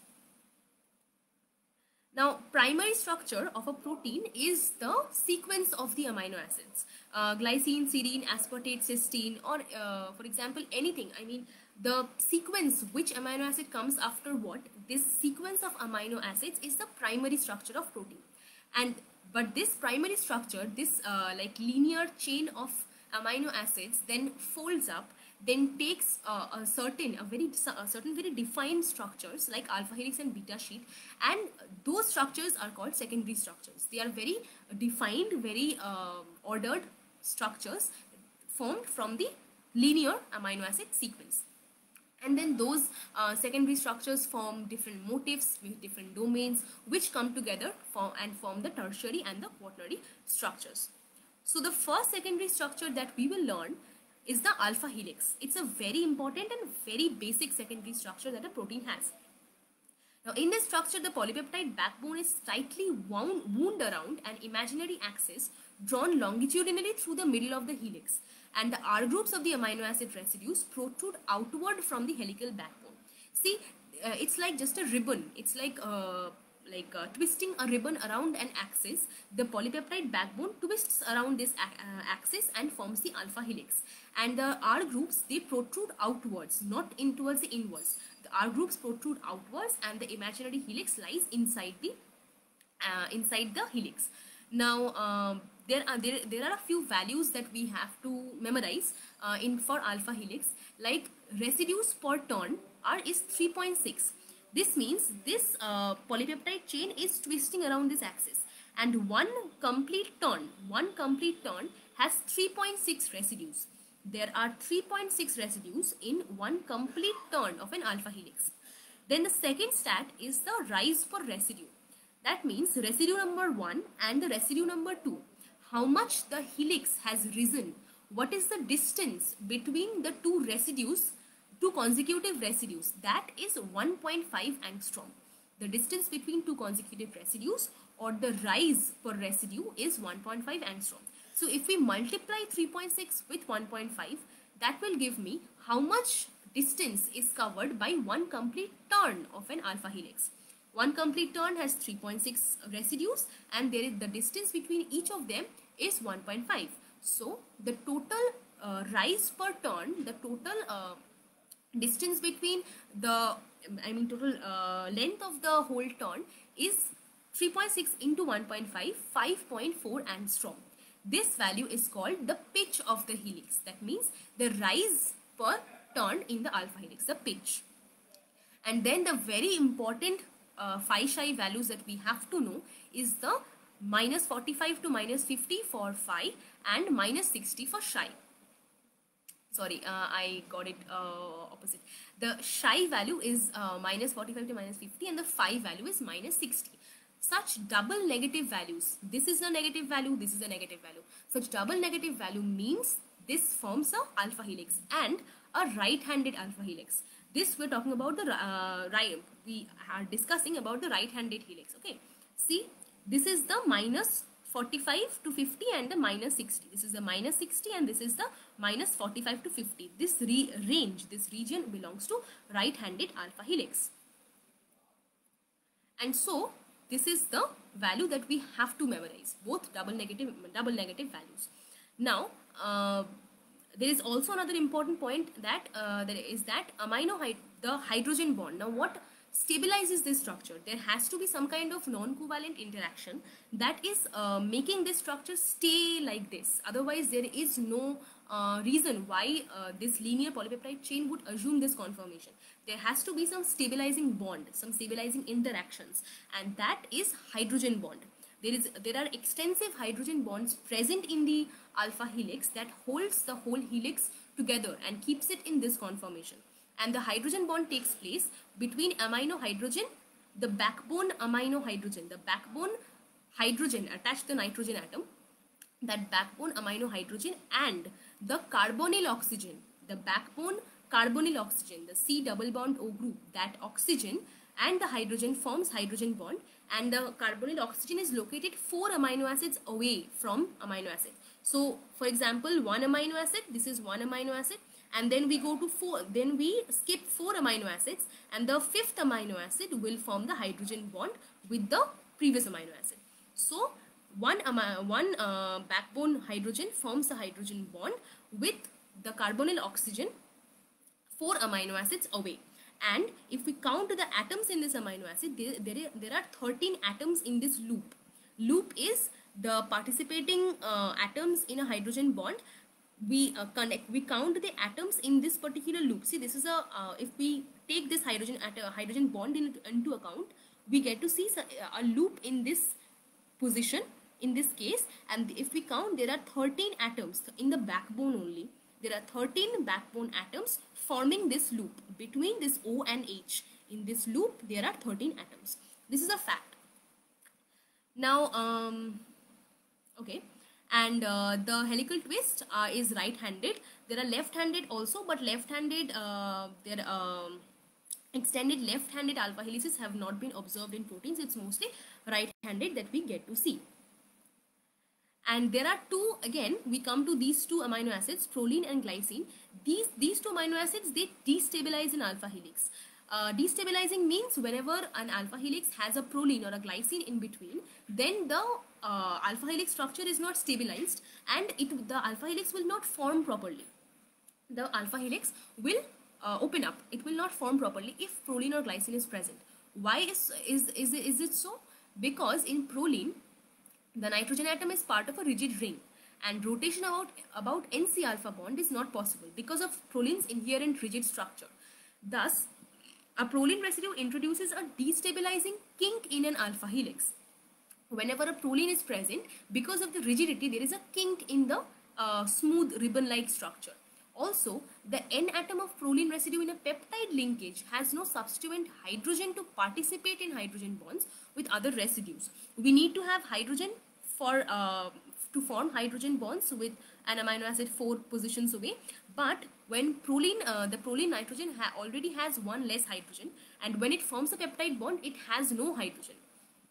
Now, primary structure of a protein is the sequence of the amino acids. Glycine, serine, aspartate, cysteine, or for example, anything. I mean, the sequence, which amino acid comes after what, this sequence of amino acids is the primary structure of protein. But this primary structure, this like linear chain of amino acids then folds up, then takes certain very defined structures like alpha helix and beta sheet, and those structures are called secondary structures. They are very defined, very ordered structures formed from the linear amino acid sequence. And then those secondary structures form different motifs with different domains, which come together form the tertiary and the quaternary structures. So the first secondary structure that we will learn is the alpha helix. It's a very important and very basic secondary structure that a protein has. Now, in this structure, the polypeptide backbone is tightly wound around an imaginary axis drawn longitudinally through the middle of the helix, and the R groups of the amino acid residues protrude outward from the helical backbone. See, it's like just a ribbon. It's like twisting a ribbon around an axis. The polypeptide backbone twists around this axis and forms the alpha helix. And the R groups, they protrude outwards, not in towards the inwards. The R groups protrude outwards, and the imaginary helix lies inside the helix. Now, there are a few values that we have to memorize for alpha helix. Like residues per turn is 3.6. This means this polypeptide chain is twisting around this axis, and one complete turn has 3.6 residues. There are 3.6 residues in one complete turn of an alpha helix. Then the second stat is the rise per residue. That means residue number 1 and the residue number 2. How much the helix has risen? What is the distance between the two consecutive residues? That is 1.5 angstrom. The distance between two consecutive residues, or the rise per residue, is 1.5 angstrom. So if we multiply 3.6 with 1.5, that will give me how much distance is covered by one complete turn of an alpha helix. One complete turn has 3.6 residues, and there is the distance between each of them is 1.5. So the total rise per turn, the total distance between the total length of the whole turn is 3.6 into 1.5, 5.4 angstrom. This value is called the pitch of the helix. That means the rise per turn in the alpha helix, the pitch. And then the very important phi psi values that we have to know is the minus 45 to minus 50 for phi and minus 60 for psi. Sorry, I got it opposite. The psi value is minus 45 to minus 50, and the phi value is minus 60. Such double negative values, this is a negative value, this is a negative value. Such double negative value means this forms a alpha helix and a right-handed alpha helix. This we're talking about the we are discussing about the right-handed helix. Okay, see, this is the minus 45 to 50 and the minus 60. This is the minus 60 and this is the minus 45 to 50. This range, this region belongs to right-handed alpha helix. And so this is the value that we have to memorize, both double negative values. Now, there is also another important point that the hydrogen bond. Now, what stabilizes this structure? There has to be some kind of non-covalent interaction that is making this structure stay like this. Otherwise, there is no reason why this linear polypeptide chain would assume this conformation. There has to be some stabilizing bond, some stabilizing interactions, and that is hydrogen bond. There are extensive hydrogen bonds present in the alpha helix that holds the whole helix together and keeps it in this conformation. And the hydrogen bond takes place between amino hydrogen, the backbone amino hydrogen, the backbone hydrogen attached to the nitrogen atom, that backbone amino hydrogen, and the carbonyl oxygen, the backbone carbonyl oxygen, the C double bond O group, that oxygen and the hydrogen forms hydrogen bond, and the carbonyl oxygen is located 4 amino acids away from amino acid. So for example, one amino acid, this is one amino acid, and then we go to 4, then we skip 4 amino acids, and the 5th amino acid will form the hydrogen bond with the previous amino acid. So one backbone hydrogen forms the hydrogen bond with the carbonyl oxygen 4 amino acids away. And if we count the atoms in this amino acid, there are 13 atoms in this loop. Loop is the participating atoms in a hydrogen bond. We count the atoms in this particular loop. See, this is a if we take this hydrogen bond into account, we get to see a loop in this position in this case. And if we count, there are 13 atoms in the backbone only. There are 13 backbone atoms forming this loop between this O and H. In this loop, there are 13 atoms. This is a fact. Now, okay, and the helical twist is right-handed. There are left-handed also, but left-handed, extended left-handed alpha helices have not been observed in proteins. It's mostly right-handed that we get to see. And there are two, again, we come to these two amino acids, proline and glycine. These two amino acids, they destabilize an alpha helix. Destabilizing means whenever an alpha helix has a proline or a glycine in between, then the alpha helix structure is not stabilized, and the alpha helix will not form properly. The alpha helix will open up. It will not form properly if proline or glycine is present. Why is it so? Because in proline, the nitrogen atom is part of a rigid ring, and rotation about NC alpha bond is not possible because of proline's inherent rigid structure. Thus, a proline residue introduces a destabilizing kink in an alpha helix. Whenever a proline is present, because of the rigidity, there is a kink in the smooth ribbon-like structure. Also, the N atom of proline residue in a peptide linkage has no substituent hydrogen to participate in hydrogen bonds with other residues. We need to have hydrogen for to form hydrogen bonds with an amino acid 4 positions away. But when proline, the proline nitrogen already has one less hydrogen, and when it forms a peptide bond, it has no hydrogen.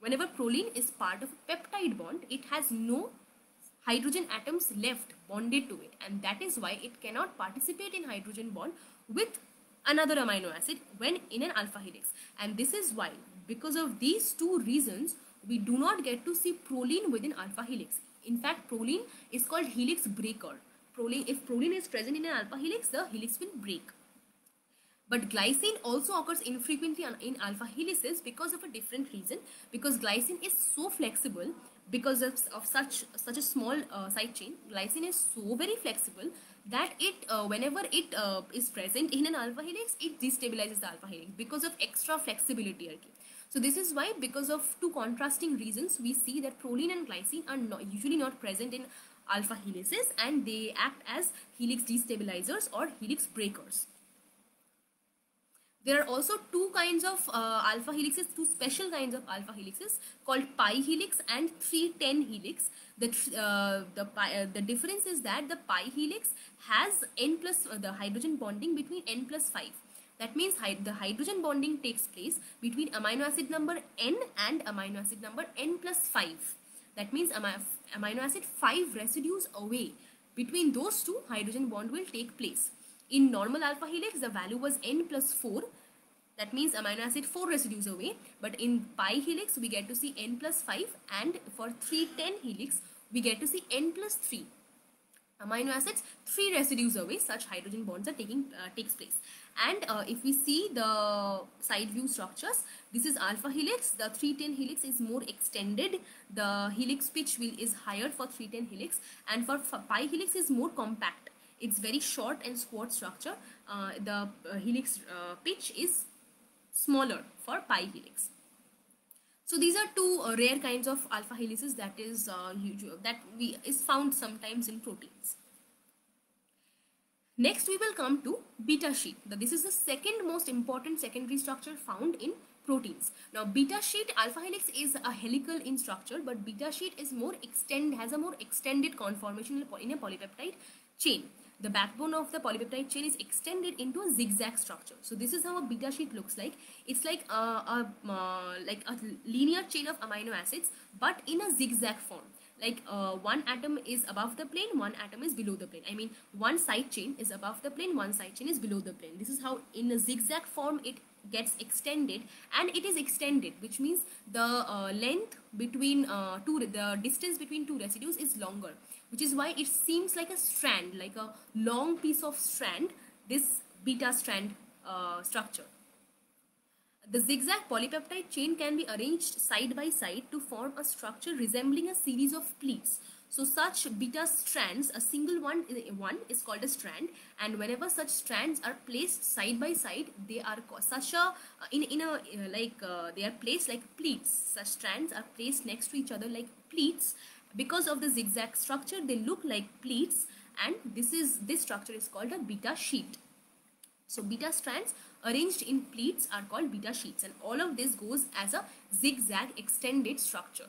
Whenever proline is part of a peptide bond, it has no hydrogen atoms left bonded to it, and that is why it cannot participate in hydrogen bond with another amino acid when in an alpha helix. And this is why, because of these two reasons, we do not get to see proline within alpha helix. In fact, proline is called helix breaker. If proline is present in an alpha helix, the helix will break. But glycine also occurs infrequently in alpha helices because of a different reason. Because glycine is so flexible, because of such a small side chain, glycine is so very flexible that it whenever it is present in an alpha helix, it destabilizes the alpha helix because of extra flexibility. So this is why, because of two contrasting reasons, we see that proline and glycine are usually not present in alpha helices, and they act as helix destabilizers or helix breakers. There are also two kinds of alpha helixes, two special kinds of alpha helixes called pi helix and 310 helix. The difference is that the pi helix has the hydrogen bonding between n plus 5. That means the hydrogen bonding takes place between amino acid number n and amino acid number n plus 5. That means amino acid 5 residues away. Between those two, hydrogen bond will take place. In normal alpha helix, the value was n plus 4. That means amino acid 4 residues away. But in pi helix, we get to see n plus 5. And for 310 helix, we get to see n plus 3. Amino acids 3 residues away, such hydrogen bonds are takes place. And if we see the side view structures, this is alpha helix. The 310 helix is more extended. The helix pitch is higher for 310 helix, and for pi helix is more compact. It's very short and squat structure. The helix pitch is smaller for pi helix. So these are two rare kinds of alpha helices that is found sometimes in proteins. Next we will come to beta sheet. This is the second most important secondary structure found in proteins. Now beta sheet, alpha helix is a helical in structure, but beta sheet is has a more extended conformation in a polypeptide chain. the backbone of the polypeptide chain is extended into a zigzag structure. So this is how a beta sheet looks like. It's like a linear chain of amino acids, but in a zigzag form. Like one atom is above the plane, one atom is below the plane. I mean, one side chain is above the plane, one side chain is below the plane. This is how in a zigzag form it gets extended, and it is extended, which means the length between the distance between two residues is longer, which is why it seems like a strand, like a long piece of strand, this beta strand structure. The zigzag polypeptide chain can be arranged side by side to form a structure resembling a series of pleats. So such beta strands, a single one is called a strand, and whenever such strands are placed side by side, they are they are placed like pleats. Such strands are placed next to each other like pleats. Because of the zigzag structure, they look like pleats, and this structure is called a beta sheet. So beta strands arranged in pleats are called beta sheets, and all of this goes as a zigzag extended structure.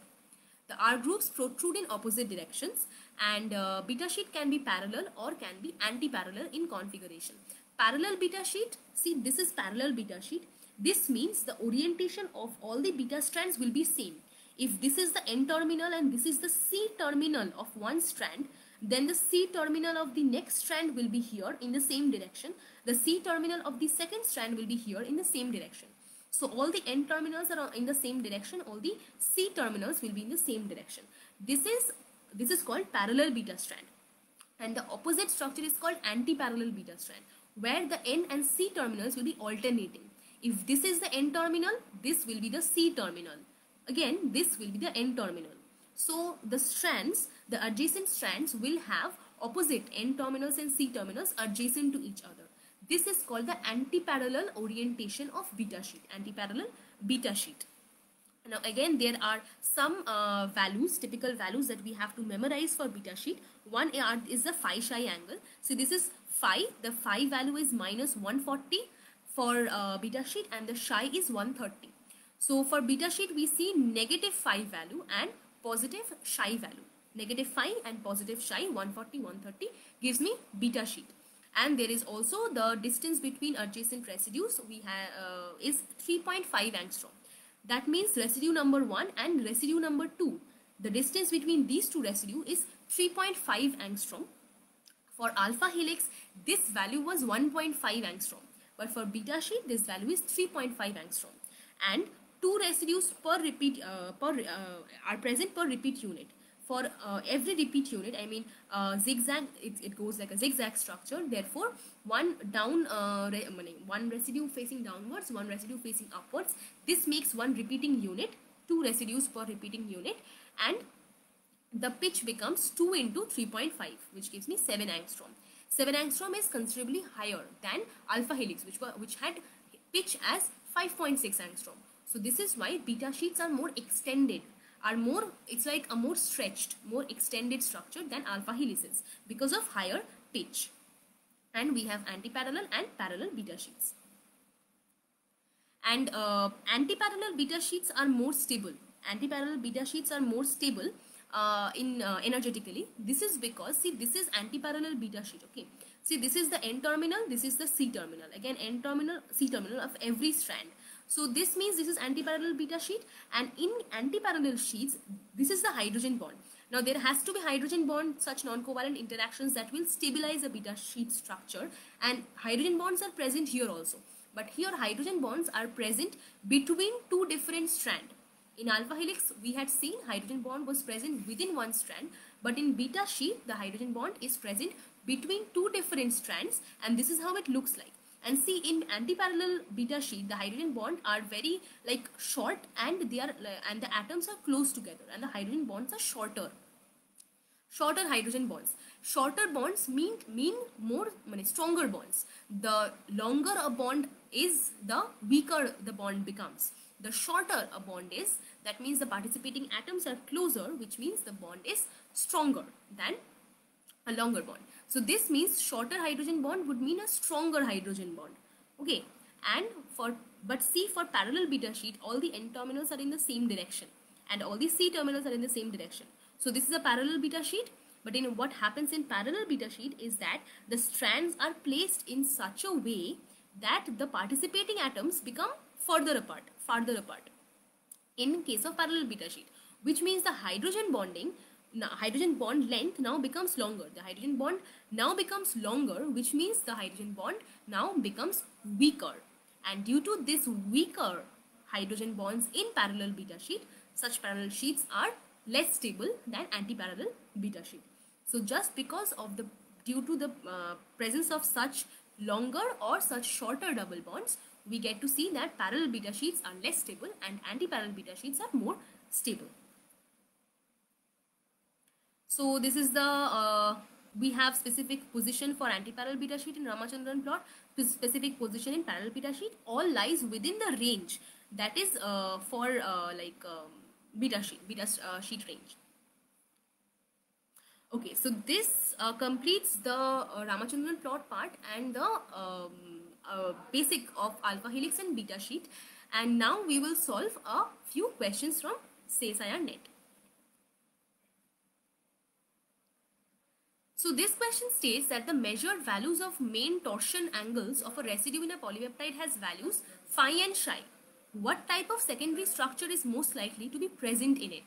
The R groups protrude in opposite directions, and beta sheet can be parallel or can be anti-parallel in configuration. Parallel beta sheet, see, this is parallel beta sheet. This means the orientation of all the beta strands will be same. If this is the N terminal and this is the C terminal of one strand, then the C terminal of the next strand will be here in the same direction. The C terminal of the second strand will be here in the same direction. So all the N terminals are in the same direction, all the C terminals will be in the same direction. This is called parallel beta strand. And the opposite structure is called anti-parallel beta strand, where the N and C terminals will be alternating. If this is the N terminal, this will be the C terminal. Again, this will be the N terminal. So the strands, the adjacent strands will have opposite N terminals and C terminals adjacent to each other. This is called the anti-parallel orientation of beta sheet, anti-parallel beta sheet. Now again, there are some values, typical values that we have to memorize for beta sheet. One is the phi psi angle. So this is phi, the phi value is minus 140 for beta sheet, and the psi is 130. So for beta sheet, we see negative phi value and positive psi value. Negative phi and positive psi, 140, 130 gives me beta sheet. And there is also the distance between adjacent residues is 3.5 angstrom. That means residue number 1 and residue number 2. The distance between these two residues is 3.5 angstrom. For alpha helix, this value was 1.5 angstrom. But for beta sheet, this value is 3.5 angstrom. And two residues per repeat are present per repeat unit. For every repeat unit, I mean zigzag, it goes like a zigzag structure. Therefore, one residue facing downwards, one residue facing upwards. This makes one repeating unit, two residues per repeating unit, and the pitch becomes 2 into 3.5, which gives me 7 angstrom. 7 angstrom is considerably higher than alpha helix, which had pitch as 5.6 angstrom. So this is why beta sheets are more extended, it's like a more stretched, more extended structure than alpha helices because of higher pitch. And we have anti-parallel and parallel beta sheets. And anti-parallel beta sheets are more stable. Anti-parallel beta sheets are more stable energetically. This is because, see, this is anti-parallel beta sheet, okay. See, this is the N terminal, this is the C terminal. Again, N terminal, C terminal of every strand. So this means this is anti-parallel beta sheet, and in anti-parallel sheets, this is the hydrogen bond. Now there has to be hydrogen bond, such non-covalent interactions that will stabilize a beta sheet structure, and hydrogen bonds are present here also. But here hydrogen bonds are present between two different strands. In alpha helix, we had seen hydrogen bond was present within one strand, but in beta sheet, the hydrogen bond is present between two different strands, and this is how it looks like. And see, in anti-parallel beta sheet, the hydrogen bond are very like short, and the atoms are close together, and the hydrogen bonds are shorter. Shorter hydrogen bonds. Shorter bonds mean more stronger bonds. The longer a bond is, the weaker the bond becomes. The shorter a bond is, that means the participating atoms are closer, which means the bond is stronger than a longer bond. So this means shorter hydrogen bond would mean a stronger hydrogen bond. Okay, and but see, for parallel beta sheet, all the N terminals are in the same direction, and all the C terminals are in the same direction. So this is a parallel beta sheet. But in what happens in parallel beta sheet is that the strands are placed in such a way that the participating atoms become farther apart in case of parallel beta sheet, which means the hydrogen bond length now becomes longer. The hydrogen bond now becomes longer, which means the hydrogen bond now becomes weaker. And due to this weaker hydrogen bonds in parallel beta sheet, such parallel sheets are less stable than anti-parallel beta sheet. So just because of due to the presence of such longer or such shorter double bonds, we get to see that parallel beta sheets are less stable and anti-parallel beta sheets are more stable. So this is the we have specific position for anti-parallel beta sheet in Ramachandran plot, specific position in parallel beta sheet, all lies within the range that is for beta sheet range. Okay, so this completes the Ramachandran plot part and the basic of alpha helix and beta sheet. And now we will solve a few questions from CSIR net. So this question states that the measured values of main torsion angles of a residue in a polypeptide has values phi and chi. What type of secondary structure is most likely to be present in it?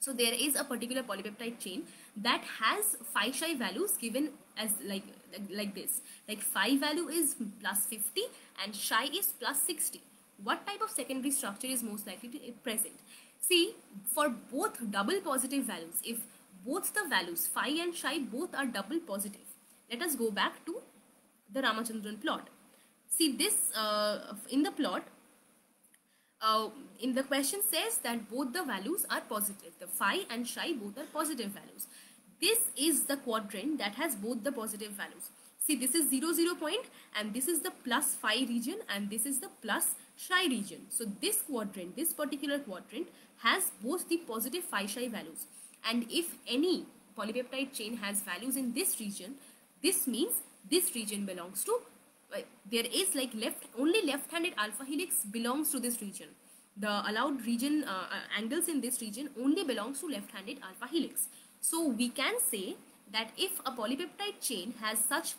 So there is a particular polypeptide chain that has phi chi values given as like this. Like phi value is plus 50 and chi is plus 60. What type of secondary structure is most likely to be present? See, for both double positive values, if both the values phi and chi both are double positive, let us go back to the Ramachandran plot. See this in the plot. In the question says that both the values are positive. The phi and chi both are positive values. This is the quadrant that has both the positive values. See, this is 0, 0 point and this is the plus phi region and this is the plus chi region. So this quadrant, this particular quadrant has both the positive phi chi values. And if any polypeptide chain has values in this region, this means this region belongs to there is like only left-handed alpha helix belongs to this region. The allowed region angles in this region only belongs to left-handed alpha helix. So we can say that if a polypeptide chain has such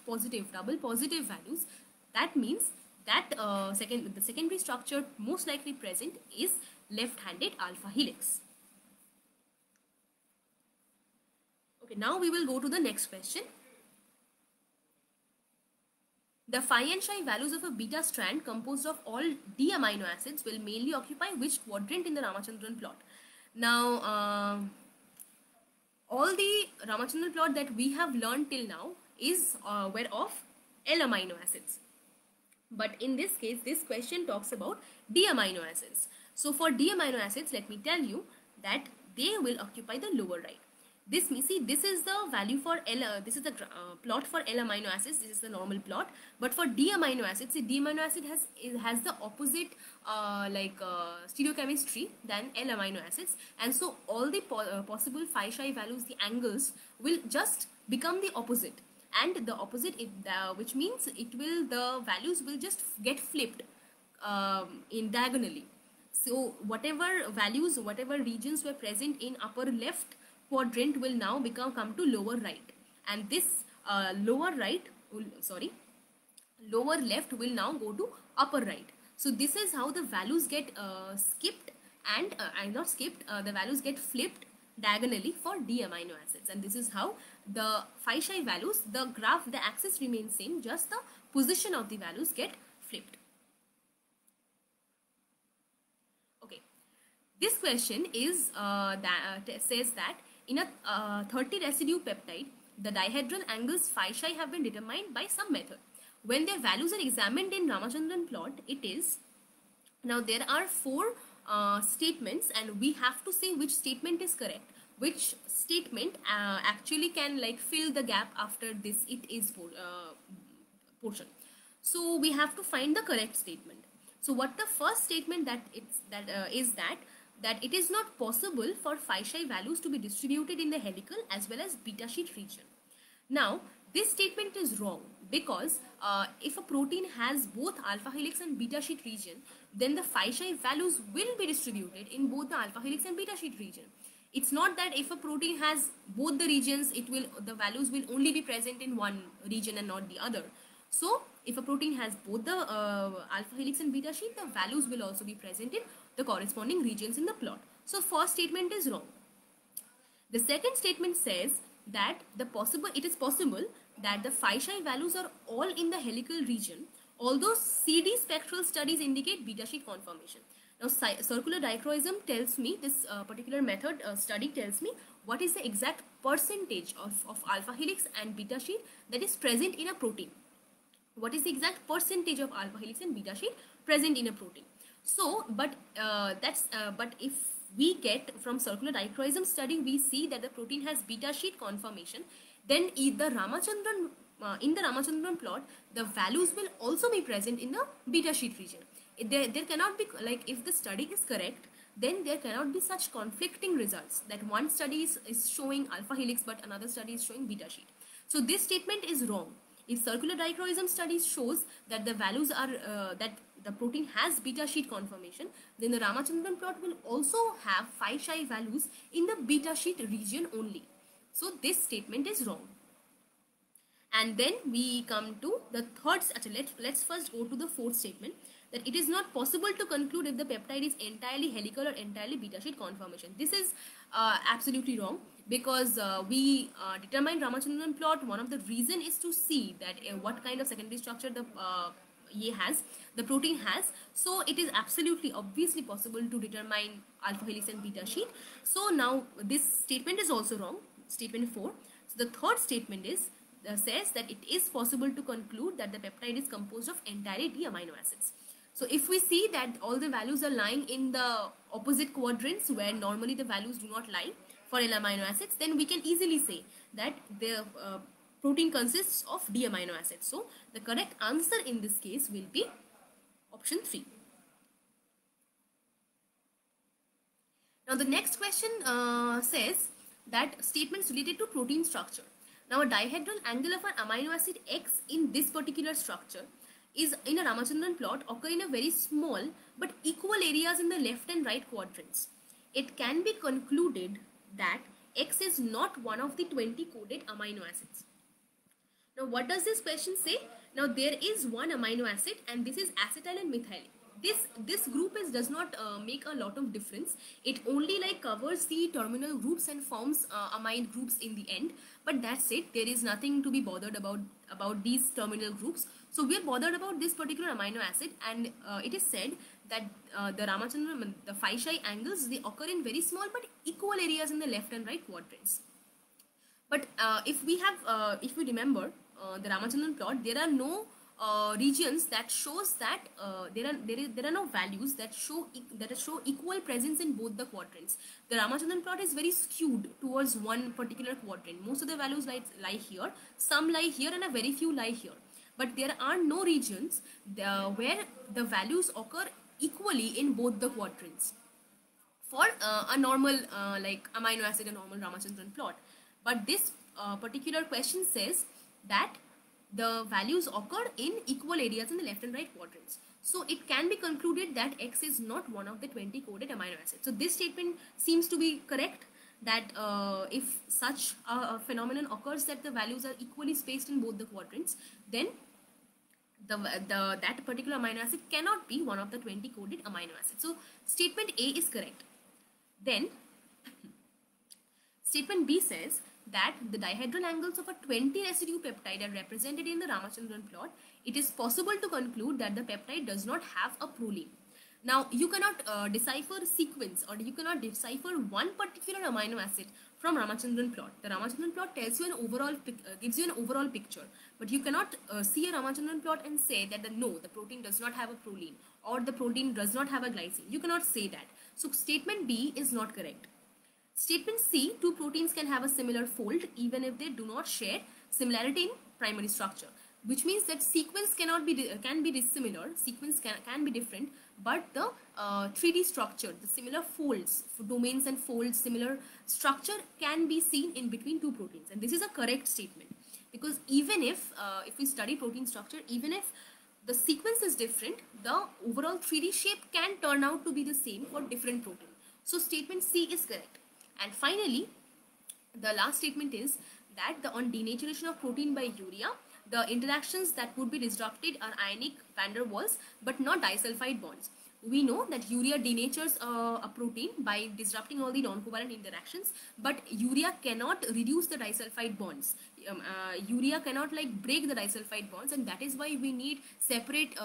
double positive values, that means that the secondary structure most likely present is left-handed alpha helix. Okay, now we will go to the next question. The phi and chi values of a beta strand composed of all D amino acids will mainly occupy which quadrant in the Ramachandran plot? Now, all the Ramachandran plot that we have learned till now is were of L amino acids. But in this case, this question talks about D amino acids. So for D amino acids, let me tell you that they will occupy the lower right. This is the value for L, this is the plot for L amino acids, this is the normal plot. But for D amino acids, see, D amino acid has the opposite stereochemistry than L amino acids, and so all the possible phi chi values, the angles will just become the opposite, and the opposite which means the values will just get flipped in diagonally. So whatever values, whatever regions were present in upper left quadrant will now come to lower right, and this lower left will now go to upper right. So this is how the values get skipped and not skipped, the values get flipped diagonally for D amino acids, and this is how the phi chi values, the axis remains same, just the position of the values get flipped. Okay, this question is says that in a 30 residue peptide, the dihedral angles phi chi have been determined by some method. When their values are examined in Ramachandran plot, it is, now there are 4 statements and we have to say which statement is correct, which statement actually can fill the gap after this it is portion. So we have to find the correct statement. So what the first statement is that it is not possible for phi chi values to be distributed in the helical as well as beta sheet region. Now, this statement is wrong because if a protein has both alpha helix and beta sheet region, then the phi chi values will be distributed in both the alpha helix and beta sheet region. It's not that if a protein has both the regions, the values will only be present in one region and not the other. So if a protein has both the alpha helix and beta sheet, the values will also be present in the corresponding regions in the plot. So first statement is wrong. The second statement says that it is possible that the phi psi values are all in the helical region, although CD spectral studies indicate beta sheet conformation. Now, circular dichroism tells me, this particular method study tells me what is the exact percentage of alpha helix and beta sheet that is present in a protein. What is the exact percentage of alpha helix and beta sheet present in a protein? So, but if we get from circular dichroism study, we see that the protein has beta sheet conformation, then in the Ramachandran plot, the values will also be present in the beta sheet region. There cannot be, like, if the study is correct, then there cannot be such conflicting results that one study is showing alpha helix but another study is showing beta sheet. So this statement is wrong. If circular dichroism studies shows that the values are that the protein has beta sheet conformation, then the Ramachandran plot will also have phi psi values in the beta sheet region only. So this statement is wrong. And then we come to the third. Let's first go to the fourth statement, that it is not possible to conclude if the peptide is entirely helical or entirely beta sheet conformation. This is absolutely wrong, because we determined Ramachandran plot. One of the reason is to see that what kind of secondary structure the protein has. So it is absolutely obviously possible to determine alpha helix and beta sheet. So now this statement is also wrong, statement 4. So the third statement is says that it is possible to conclude that the peptide is composed of entirely D amino acids. So if we see that all the values are lying in the opposite quadrants where normally the values do not lie for L amino acids, then we can easily say that the protein consists of D amino acids. So the correct answer in this case will be option 3. Now the next question says that statements related to protein structure. Now a dihedral angle of an amino acid X in this particular structure is in a Ramachandran plot occur in a very small but equal areas in the left and right quadrants. It can be concluded that X is not one of the 20 coded amino acids. Now what does this question say? Now there is one amino acid and this is acetyl and methyl. This group does not make a lot of difference. It only like covers the terminal groups and forms amine groups in the end. But that's it. There is nothing to be bothered about these terminal groups. So we are bothered about this particular amino acid, and it is said that the Ramachandran, the phi psi angles, they occur in very small but equal areas in the left and right quadrants. But if we remember the Ramachandran plot, there are no regions that shows that there are no values that show equal presence in both the quadrants. The Ramachandran plot is very skewed towards one particular quadrant. Most of the values lie here, some lie here, and a very few lie here. But there are no regions where the values occur equally in both the quadrants for a normal like amino acid, a normal Ramachandran plot. But this particular question says that the values occur in equal areas in the left and right quadrants. So it can be concluded that X is not one of the 20 coded amino acids. So this statement seems to be correct, that if such a phenomenon occurs that the values are equally spaced in both the quadrants, then that particular amino acid cannot be one of the 20 coded amino acids. So statement A is correct. Then statement B says that the dihedral angles of a 20 residue peptide are represented in the Ramachandran plot. It is possible to conclude that the peptide does not have a proline. Now you cannot decipher sequence, or you cannot decipher one particular amino acid from Ramachandran plot. The Ramachandran plot tells you an overall gives you an overall picture, but you cannot see a Ramachandran plot and say that the protein does not have a proline, or the protein does not have a glycine. You cannot say that. So statement B is not correct. Statement C, two proteins can have a similar fold even if they do not share similarity in primary structure, which means that sequence can be dissimilar, sequence can be different, but the 3D structure, the similar folds, domains and folds, similar structure can be seen in between two proteins. And this is a correct statement, because even if we study protein structure, even if the sequence is different, the overall 3D shape can turn out to be the same for different proteins. So statement C is correct. And finally, the last statement is that on denaturation of protein by urea, the interactions that would be disrupted are ionic van der Waals but not disulfide bonds. We know that urea denatures a protein by disrupting all the non-covalent interactions, but urea cannot reduce the disulfide bonds. Urea cannot like break the disulfide bonds, and that is why we need separate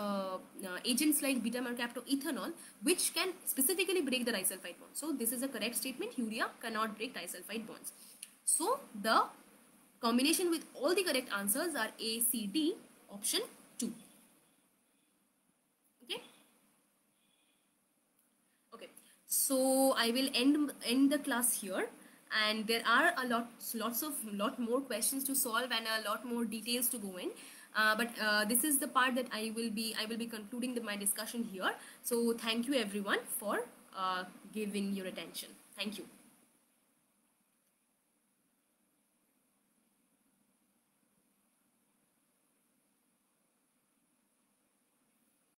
agents like beta-mercaptoethanol, which can specifically break the disulfide bonds. So this is a correct statement. Urea cannot break disulfide bonds. So the combination with all the correct answers are A, C, D, option 2. Okay. Okay. So I will end the class here, and there are lot more questions to solve and a lot more details to go in. But this is the part that I will be concluding my discussion here. So thank you everyone for giving your attention. Thank you.